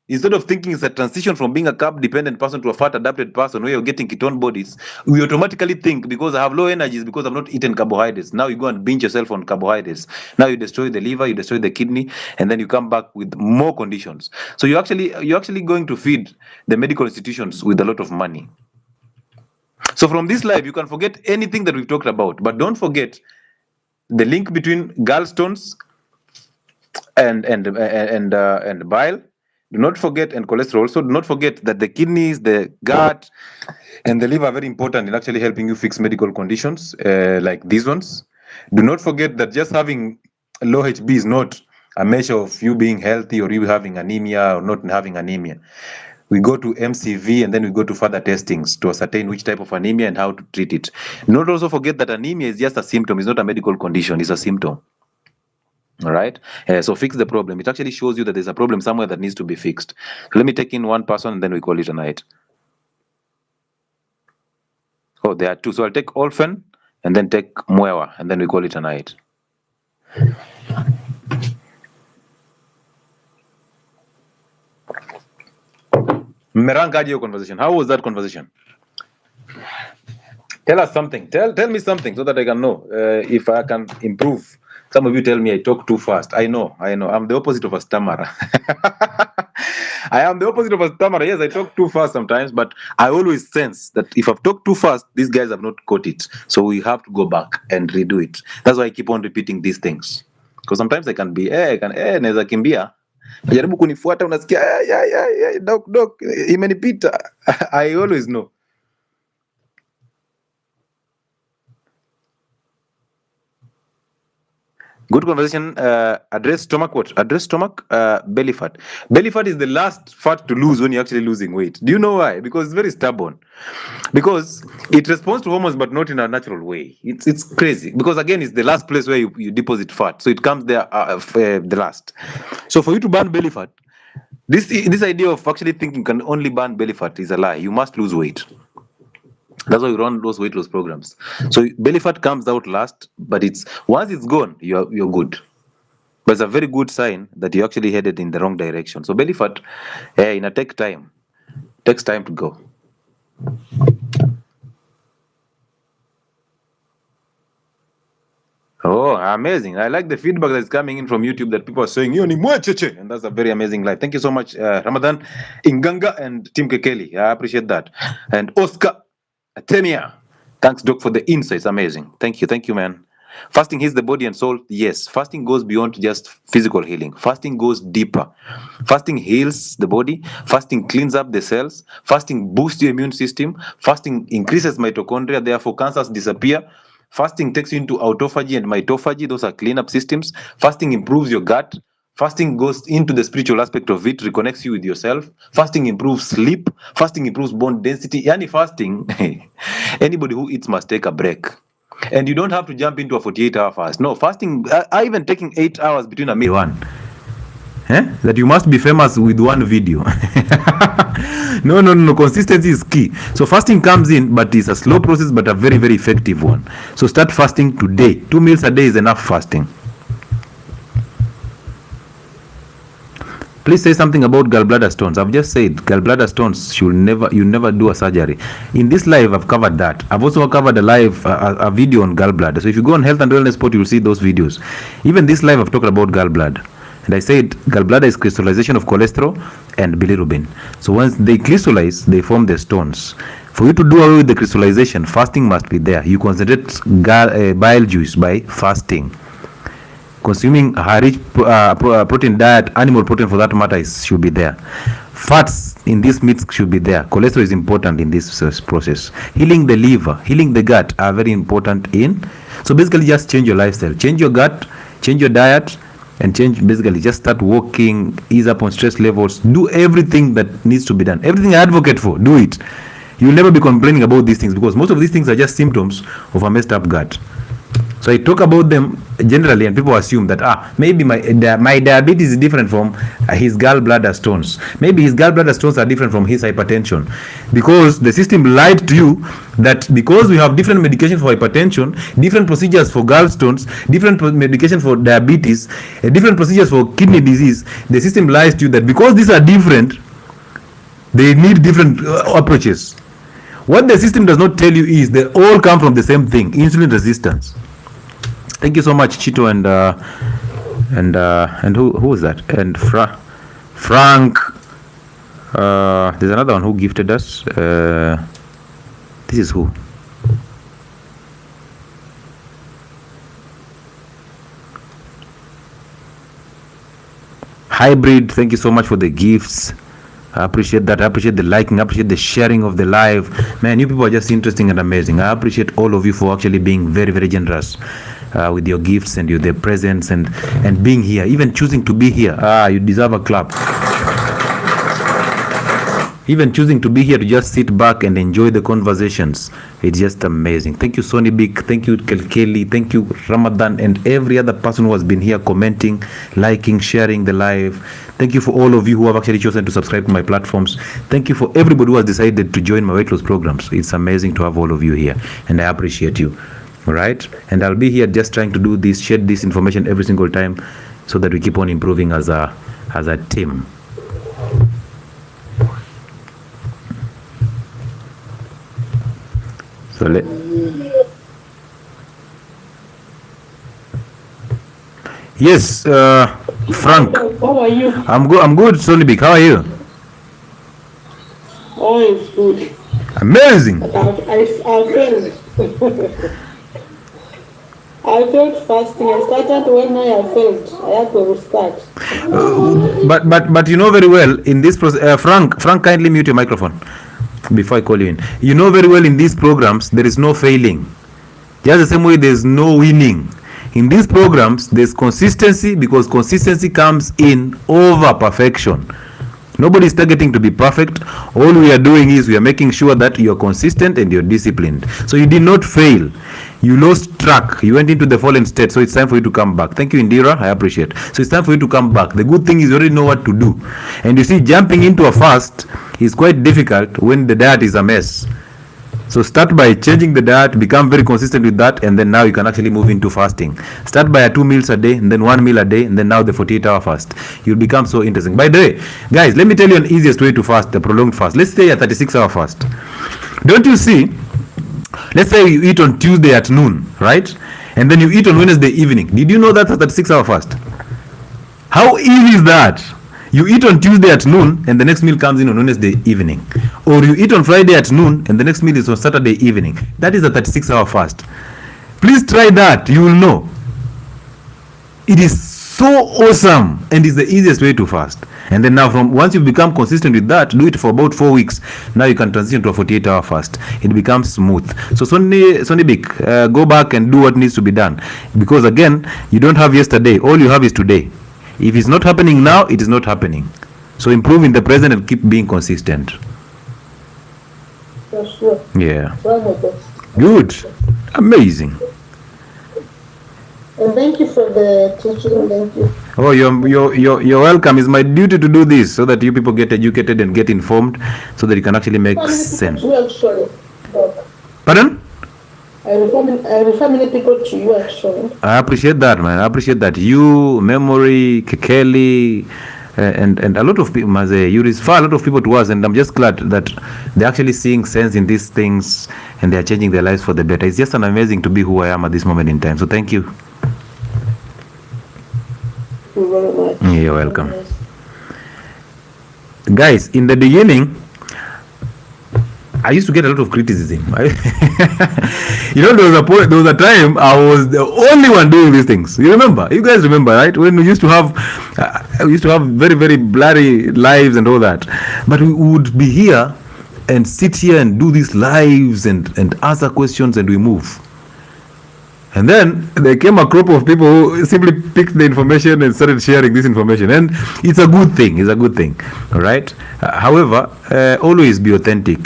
instead of thinking it's a transition from being a carb-dependent person to a fat-adapted person where you're getting ketone bodies, we automatically think because I have low energy is because I've not eaten carbohydrates. Now you go and binge yourself on carbohydrates. Now you destroy the liver, you destroy the kidney, and then you come back with more conditions. So you're actually going to feed the medical institutions with a lot of money. So from this live, you can forget anything that we've talked about, but don't forget the link between gallstones and bile. Do not forget, and cholesterol. So do not forget that the kidneys, the gut, and the liver are very important in actually helping you fix medical conditions like these ones. Do not forget that just having low HB is not a measure of you being healthy or you having anemia or not having anemia. We go to MCV and then we go to further testings to ascertain which type of anemia and how to treat it. Do not also forget that anemia is just a symptom. It's not a medical condition. It's a symptom. All right. So fix the problem. It actually shows you that there's a problem somewhere that needs to be fixed. So let me take in one person and then we call it a night. Oh, there are two. So I'll take Olfen and then take Mwewa and then we call it a night. Merangadio conversation. How was that conversation? Tell us something. Tell me something so that I can know if I can improve. Some of you tell me I talk too fast. I know. I'm the opposite of a stammerer. I am the opposite of a stammerer. Yes, I talk too fast sometimes, but I always sense that if I've talked too fast, these guys have not caught it. So we have to go back and redo it. That's why I keep on repeating these things. Because sometimes I can be, naweza kimbia. Jaribu kunifuata unasikia, doc, imenipita. I always know. Good conversation. Address stomach what? Address stomach, belly fat. Belly fat is the last fat to lose when you're actually losing weight. Do you know why? Because it's very stubborn. Because it responds to hormones, but not in a natural way. It's crazy. Because again, it's the last place where you deposit fat. So it comes there the last. So for you to burn belly fat, this idea of actually thinking you can only burn belly fat is a lie. You must lose weight. That's why we run those weight loss programs. So belly fat comes out last, but once it's gone, you're good. But it's a very good sign that you're actually headed in the wrong direction. So belly fat, take time. Takes time to go. Oh, amazing. I like the feedback that's coming in from YouTube that people are saying, and that's a very amazing live. Thank you so much, Ramadan, Inganga, and Tim Kekeli. I appreciate that. And Oscar Atemia. Thanks, Doc, for the insights. Amazing. Thank you, man. Fasting heals the body and soul. Yes, fasting goes beyond just physical healing. Fasting goes deeper. Fasting heals the body. Fasting cleans up the cells. Fasting boosts your immune system. Fasting increases mitochondria. Therefore, cancers disappear. Fasting takes you into autophagy and mitophagy. Those are cleanup systems. Fasting improves your gut. Fasting goes into the spiritual aspect of it, reconnects you with yourself. Fasting improves sleep. Fasting improves bone density. Yani fasting, anybody who eats must take a break. And you don't have to jump into a 48-hour fast. No, fasting, I even taking 8 hours between a meal one. that you must be famous with one video. No. Consistency is key. So fasting comes in, but it's a slow process, but a very, very effective one. So start fasting today. 2 meals a day is enough fasting. Please say something about gallbladder stones. I've just said gallbladder stones you never do a surgery. In this live, I've covered that. I've also covered a video on gallbladder. So if you go on Health and Wellness Spot, you'll see those videos. Even this live, I've talked about gallbladder. And I said gallbladder is crystallization of cholesterol and bilirubin. So once they crystallize, they form the stones. For you to do away with the crystallization, fasting must be there. You concentrate bile juice by fasting. Consuming a rich protein diet, animal protein for that matter, should be there. Fats in this meat should be there. Cholesterol is important in this process. Healing the liver, healing the gut are very important in. So basically just change your lifestyle. Change your gut, change your diet, and basically just start walking, ease up on stress levels. Do everything that needs to be done. Everything I advocate for, do it. You'll never be complaining about these things because most of these things are just symptoms of a messed up gut. So I talk about them generally, and people assume that maybe my diabetes is different from his gallbladder stones. Maybe his gallbladder stones are different from his hypertension, because the system lied to you that because we have different medication for hypertension, different procedures for gallstones, different medication for diabetes, different procedures for kidney disease, the system lies to you that because these are different, they need different approaches. What the system does not tell you is they all come from the same thing: insulin resistance. Thank you so much, Chito and who was that? And Frank. There's another one who gifted us. This is who? Hybrid. Thank you so much for the gifts. I appreciate that. I appreciate the liking. I appreciate the sharing of the live. Man, you people are just interesting and amazing. I appreciate all of you for actually being very, very generous with your gifts and your presence and being here, even choosing to be here. You deserve a clap. Even choosing to be here to just sit back and enjoy the conversations. It's just amazing. Thank you, Sonny Big. Thank you, Kelkeli. Thank you, Ramadan, and every other person who has been here commenting, liking, sharing the live. Thank you for all of you who have actually chosen to subscribe to my platforms. Thank you for everybody who has decided to join my weight loss programs. It's amazing to have all of you here, and I appreciate you. All right, and I'll be here just trying to do this, share this information every single time, so that we keep on improving as a team. So yes, Frank. How are you? I'm good, Sonibik. How are you? Oh, it's good. Amazing. I failed. I failed fasting. I started when I failed. I had to restart. But you know very well in this process, Frank, kindly mute your microphone before I call you in. You know very well in these programs there is no failing. Just the same way there's no winning. In these programs there's consistency, because consistency comes in over perfection. Nobody is targeting to be perfect. All we are doing is we are making sure that you're consistent and you're disciplined. So you did not fail. You lost track. You went into the fallen state. So it's time for you to come back. Thank you, Indira. I appreciate. So it's time for you to come back. The good thing is you already know what to do. And you see, jumping into a fast is quite difficult when the diet is a mess. So start by changing the diet, become very consistent with that, and then now you can actually move into fasting. Start by 2 meals a day, and then 1 meal a day, and then now the 48-hour fast. You'll become so interesting. By the way, guys, let me tell you an easiest way to fast, the prolonged fast. Let's say a 36-hour fast. Don't you see? Let's say you eat on Tuesday at noon, right? And then you eat on Wednesday evening. Did you know that's a 36-hour fast? How easy is that? You eat on Tuesday at noon, and the next meal comes in on Wednesday evening. Or you eat on Friday at noon, and the next meal is on Saturday evening. That is a 36-hour fast. Please try that. You will know. It is so awesome, and it's the easiest way to fast. And then now, once you become consistent with that, do it for about 4 weeks. Now you can transition to a 48-hour fast. It becomes smooth. So Sonny Big, go back and do what needs to be done. Because again, you don't have yesterday. All you have is today. If it's not happening now, it is not happening. So improve in the present and keep being consistent. Yeah, sure. Yeah. Good. Amazing. And thank you for the teaching. Thank you. Oh, you're welcome. It's my duty to do this so that you people get educated and get informed, so that you can actually make sense. Pardon? I refer many people to you, actually. I appreciate that, man. I appreciate that. You, Memory, Kekeli, and a lot of people, you refer a lot of people to us, and I'm just glad that they're actually seeing sense in these things and they're changing their lives for the better. It's just an amazing to be who I am at this moment in time. So thank you. Thank you very much. You're welcome. Guys, in the beginning, I used to get a lot of criticism. There was a time I was the only one doing these things. You remember? You guys remember, right? When we used to have very, very blurry lives and all that. But we would be here and sit here and do these lives and answer questions, and we move. And then there came a crop of people who simply picked the information and started sharing this information. And it's a good thing. It's a good thing. All right? However, always be authentic.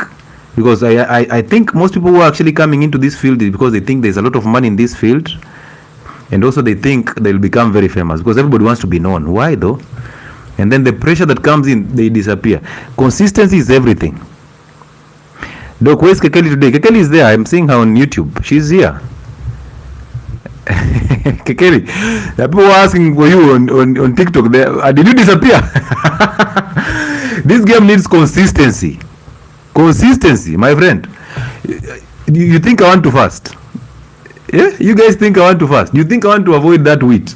Because I think most people who are actually coming into this field is because they think there's a lot of money in this field, and also they think they'll become very famous because everybody wants to be known. Why though? And then the pressure that comes in, they disappear. Consistency is everything. Doc, where's Kekeli today? Kekeli is there. I'm seeing her on YouTube. She's here. Kekeli, the people were asking for you on TikTok. Did you disappear? This game needs consistency. Consistency, my friend. You think I want to fast? Yeah? You guys think I want to fast? You think I want to avoid that wheat?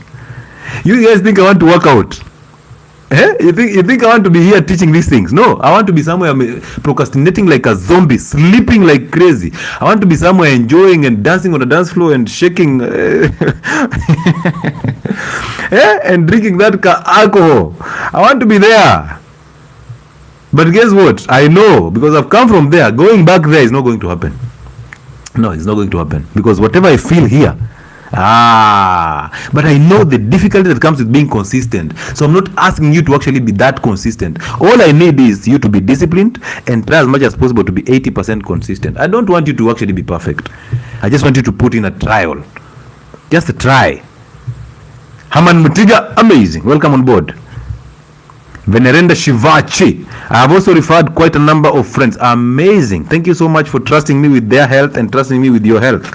You guys think I want to work out? You think I want to be here teaching these things? No, I want to be somewhere procrastinating like a zombie, sleeping like crazy. I want to be somewhere enjoying and dancing on the dance floor and shaking and drinking that alcohol. I want to be there. But guess what? I know, because I've come from there. Going back there is not going to happen. No, it's not going to happen. Because whatever I feel here, but I know the difficulty that comes with being consistent. So I'm not asking you to actually be that consistent. All I need is you to be disciplined and try as much as possible to be 80% consistent. I don't want you to actually be perfect. I just want you to put in a trial. Just a try. Haman Mutiga, amazing. Welcome on board. Veneranda Shivachi. I have also referred quite a number of friends. Amazing. Thank you so much for trusting me with their health and trusting me with your health.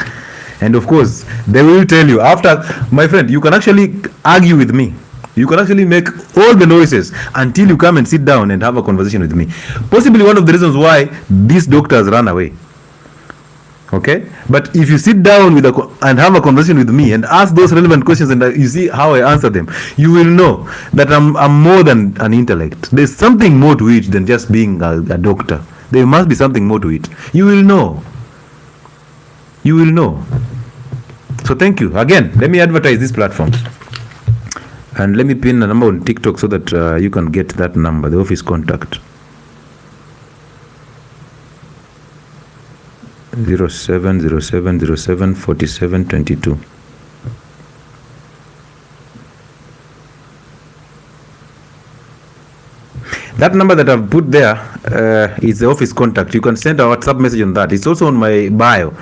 And of course, they will tell you after, my friend, you can actually argue with me. You can actually make all the noises until you come and sit down and have a conversation with me. Possibly one of the reasons why these doctors run away. Okay, but if you sit down and have a conversation with me and ask those relevant questions, and you see how I answer them, you will know that I'm more than an intellect. There's something more to it than just being a doctor. There must be something more to it. You will know. You will know. So thank you again. Let me advertise this platform, and let me pin a number on TikTok so that you can get that number, the office contact. 0707074722. That number that I've put there is the office contact. You can send a WhatsApp message on that. It's also on my bio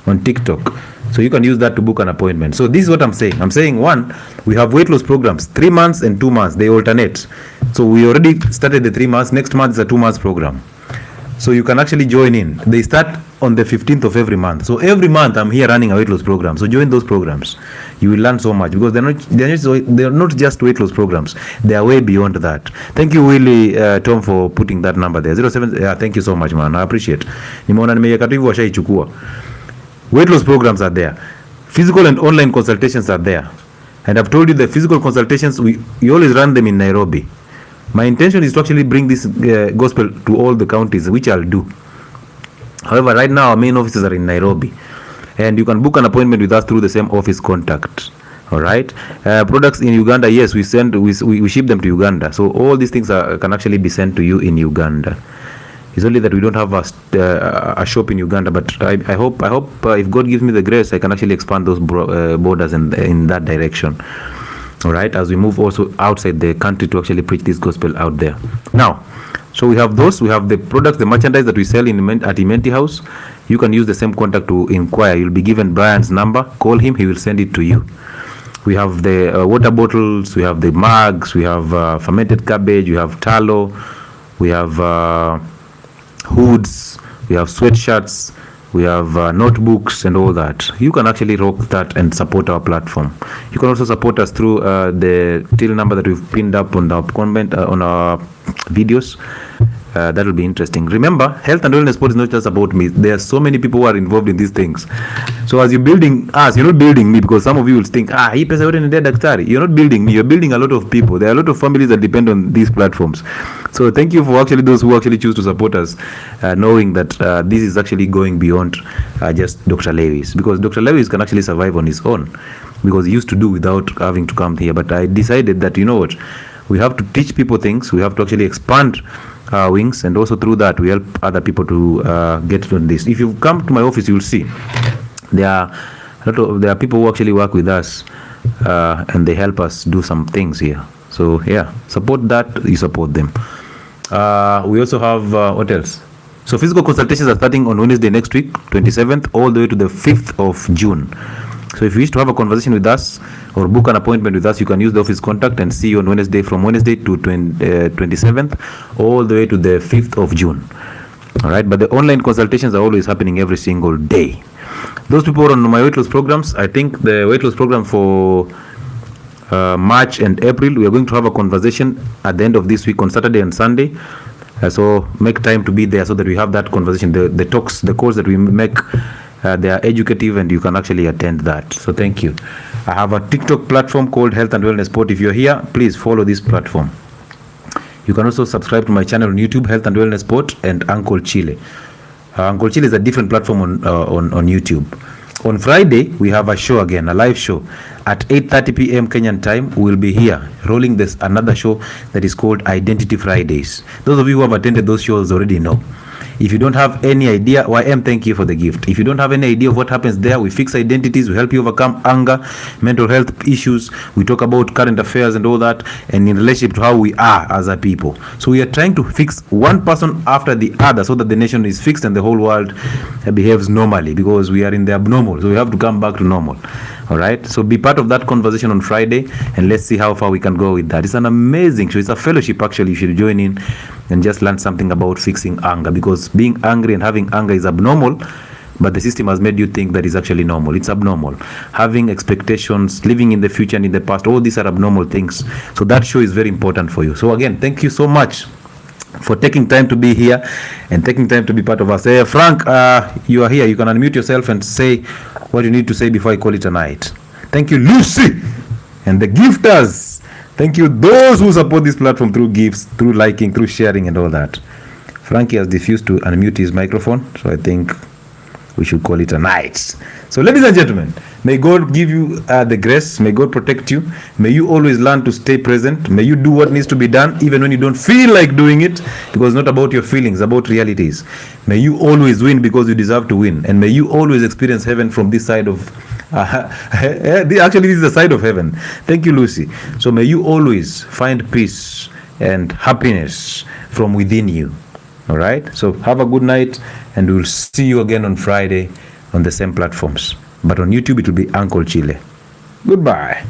on TikTok. So you can use that to book an appointment. So this is what I'm saying. I'm saying, one, we have weight loss programs, 3 months and 2 months. They alternate. So we already started the 3 months. Next month is a 2 months program. So you can actually join in. They start on the 15th of every month. So every month I'm here running a weight loss program. So join those programs. You will learn so much because they're not just weight loss programs. They are way beyond that. Thank you, Willie Tom, for putting that number there. 07. Yeah, thank you so much, man. I appreciate. Weight loss programs are there. Physical and online consultations are there. And I've told you the physical consultations, we always run them in Nairobi. My intention is to actually bring this gospel to all the counties, which I'll do. However, right now our main offices are in Nairobi, and you can book an appointment with us through the same office contact. All right. Products in Uganda, yes, we ship them to Uganda. So all these things can actually be sent to you in Uganda. It's only that we don't have a shop in Uganda, but I hope if God gives me the grace, I can actually expand those borders in that direction. All right, as we move also outside the country to actually preach this gospel out there. Now, so we have those. We have the products, the merchandise that we sell at Imenti House. You can use the same contact to inquire. You'll be given Brian's number. Call him. He will send it to you. We have the water bottles, we have the mugs, we have fermented cabbage, we have tallow, we have hoods, we have sweatshirts, we have notebooks and all that. You can actually rock that and support our platform. You can also support us through the till number that we've pinned up on our comment on our videos. That will be interesting. Remember, health and wellness sport is not just about me. There are so many people who are involved in these things. So as you're building us, you're not building me, because some of you will think, hii pesa yote ni daktari. You're not building me, you're building a lot of people. There are a lot of families that depend on these platforms. So thank you for actually those who actually choose to support us, knowing that this is actually going beyond just Dr. Lewis, because Dr. Lewis can actually survive on his own, because he used to do without having to come here. But I decided that, you know what, we have to teach people things, we have to actually expand our wings, and also through that we help other people to get to this. If you come to my office, you'll see there are people who actually work with us, and they help us do some things here. So yeah, support that, you support them. We also have what else? So physical consultations are starting on Wednesday next week, 27th, all the way to the 5th of June. So if you wish to have a conversation with us or book an appointment with us, you can use the office contact and see you on Wednesday, from Wednesday to 27th all the way to the 5th of June. All right, but the online consultations are always happening every single day. Those people on my weight loss programs, I think the weight loss program for March and April, we are going to have a conversation at the end of this week on Saturday and Sunday. So make time to be there so that we have that conversation. The talks, the calls that we make, they are educative, and you can actually attend that. So thank you. I have a TikTok platform called Health and Wellness Sport. If you're here, please follow this platform. You can also subscribe to my channel on YouTube, Health and Wellness Sport, and Uncle Chile. Uncle Chile is a different platform on YouTube. On Friday, we have a show again, a live show at 8:30 p.m. Kenyan time. We'll be here rolling this another show that is called Identity Fridays. Those of you who have attended those shows already know. If you don't have any idea, YM, thank you for the gift. If you don't have any idea of what happens there, we fix identities, we help you overcome anger, mental health issues, we talk about current affairs and all that, and in relationship to how we are as a people. So we are trying to fix one person after the other so that the nation is fixed and the whole world behaves normally, because we are in the abnormal, so we have to come back to normal. All right, so be part of that conversation on Friday, and let's see how far we can go with that. It's an amazing show. It's a fellowship, actually. You should join in and just learn something about fixing anger, because being angry and having anger is abnormal, but the system has made you think that is actually normal. It's abnormal. Having expectations, living in the future and in the past, all these are abnormal things. So that show is very important for you. So again, thank you so much for taking time to be here and taking time to be part of us. Frank, you are here. You can unmute yourself and say what you need to say before I call it a night. Thank you, Lucy, and the gifters. Thank you, those who support this platform through gifts, through liking, through sharing, and all that. Frankie has refused to unmute his microphone, so I think we should call it a night. So, ladies and gentlemen, may God give you the grace. May God protect you. May you always learn to stay present. May you do what needs to be done, even when you don't feel like doing it, because it's not about your feelings, about realities. May you always win because you deserve to win. And may you always experience heaven from this side of... actually, this is the side of heaven. Thank you, Lucy. So may you always find peace and happiness from within you. All right? So have a good night, and we'll see you again on Friday on the same platforms. But on YouTube, it will be Uncle Chile. Goodbye.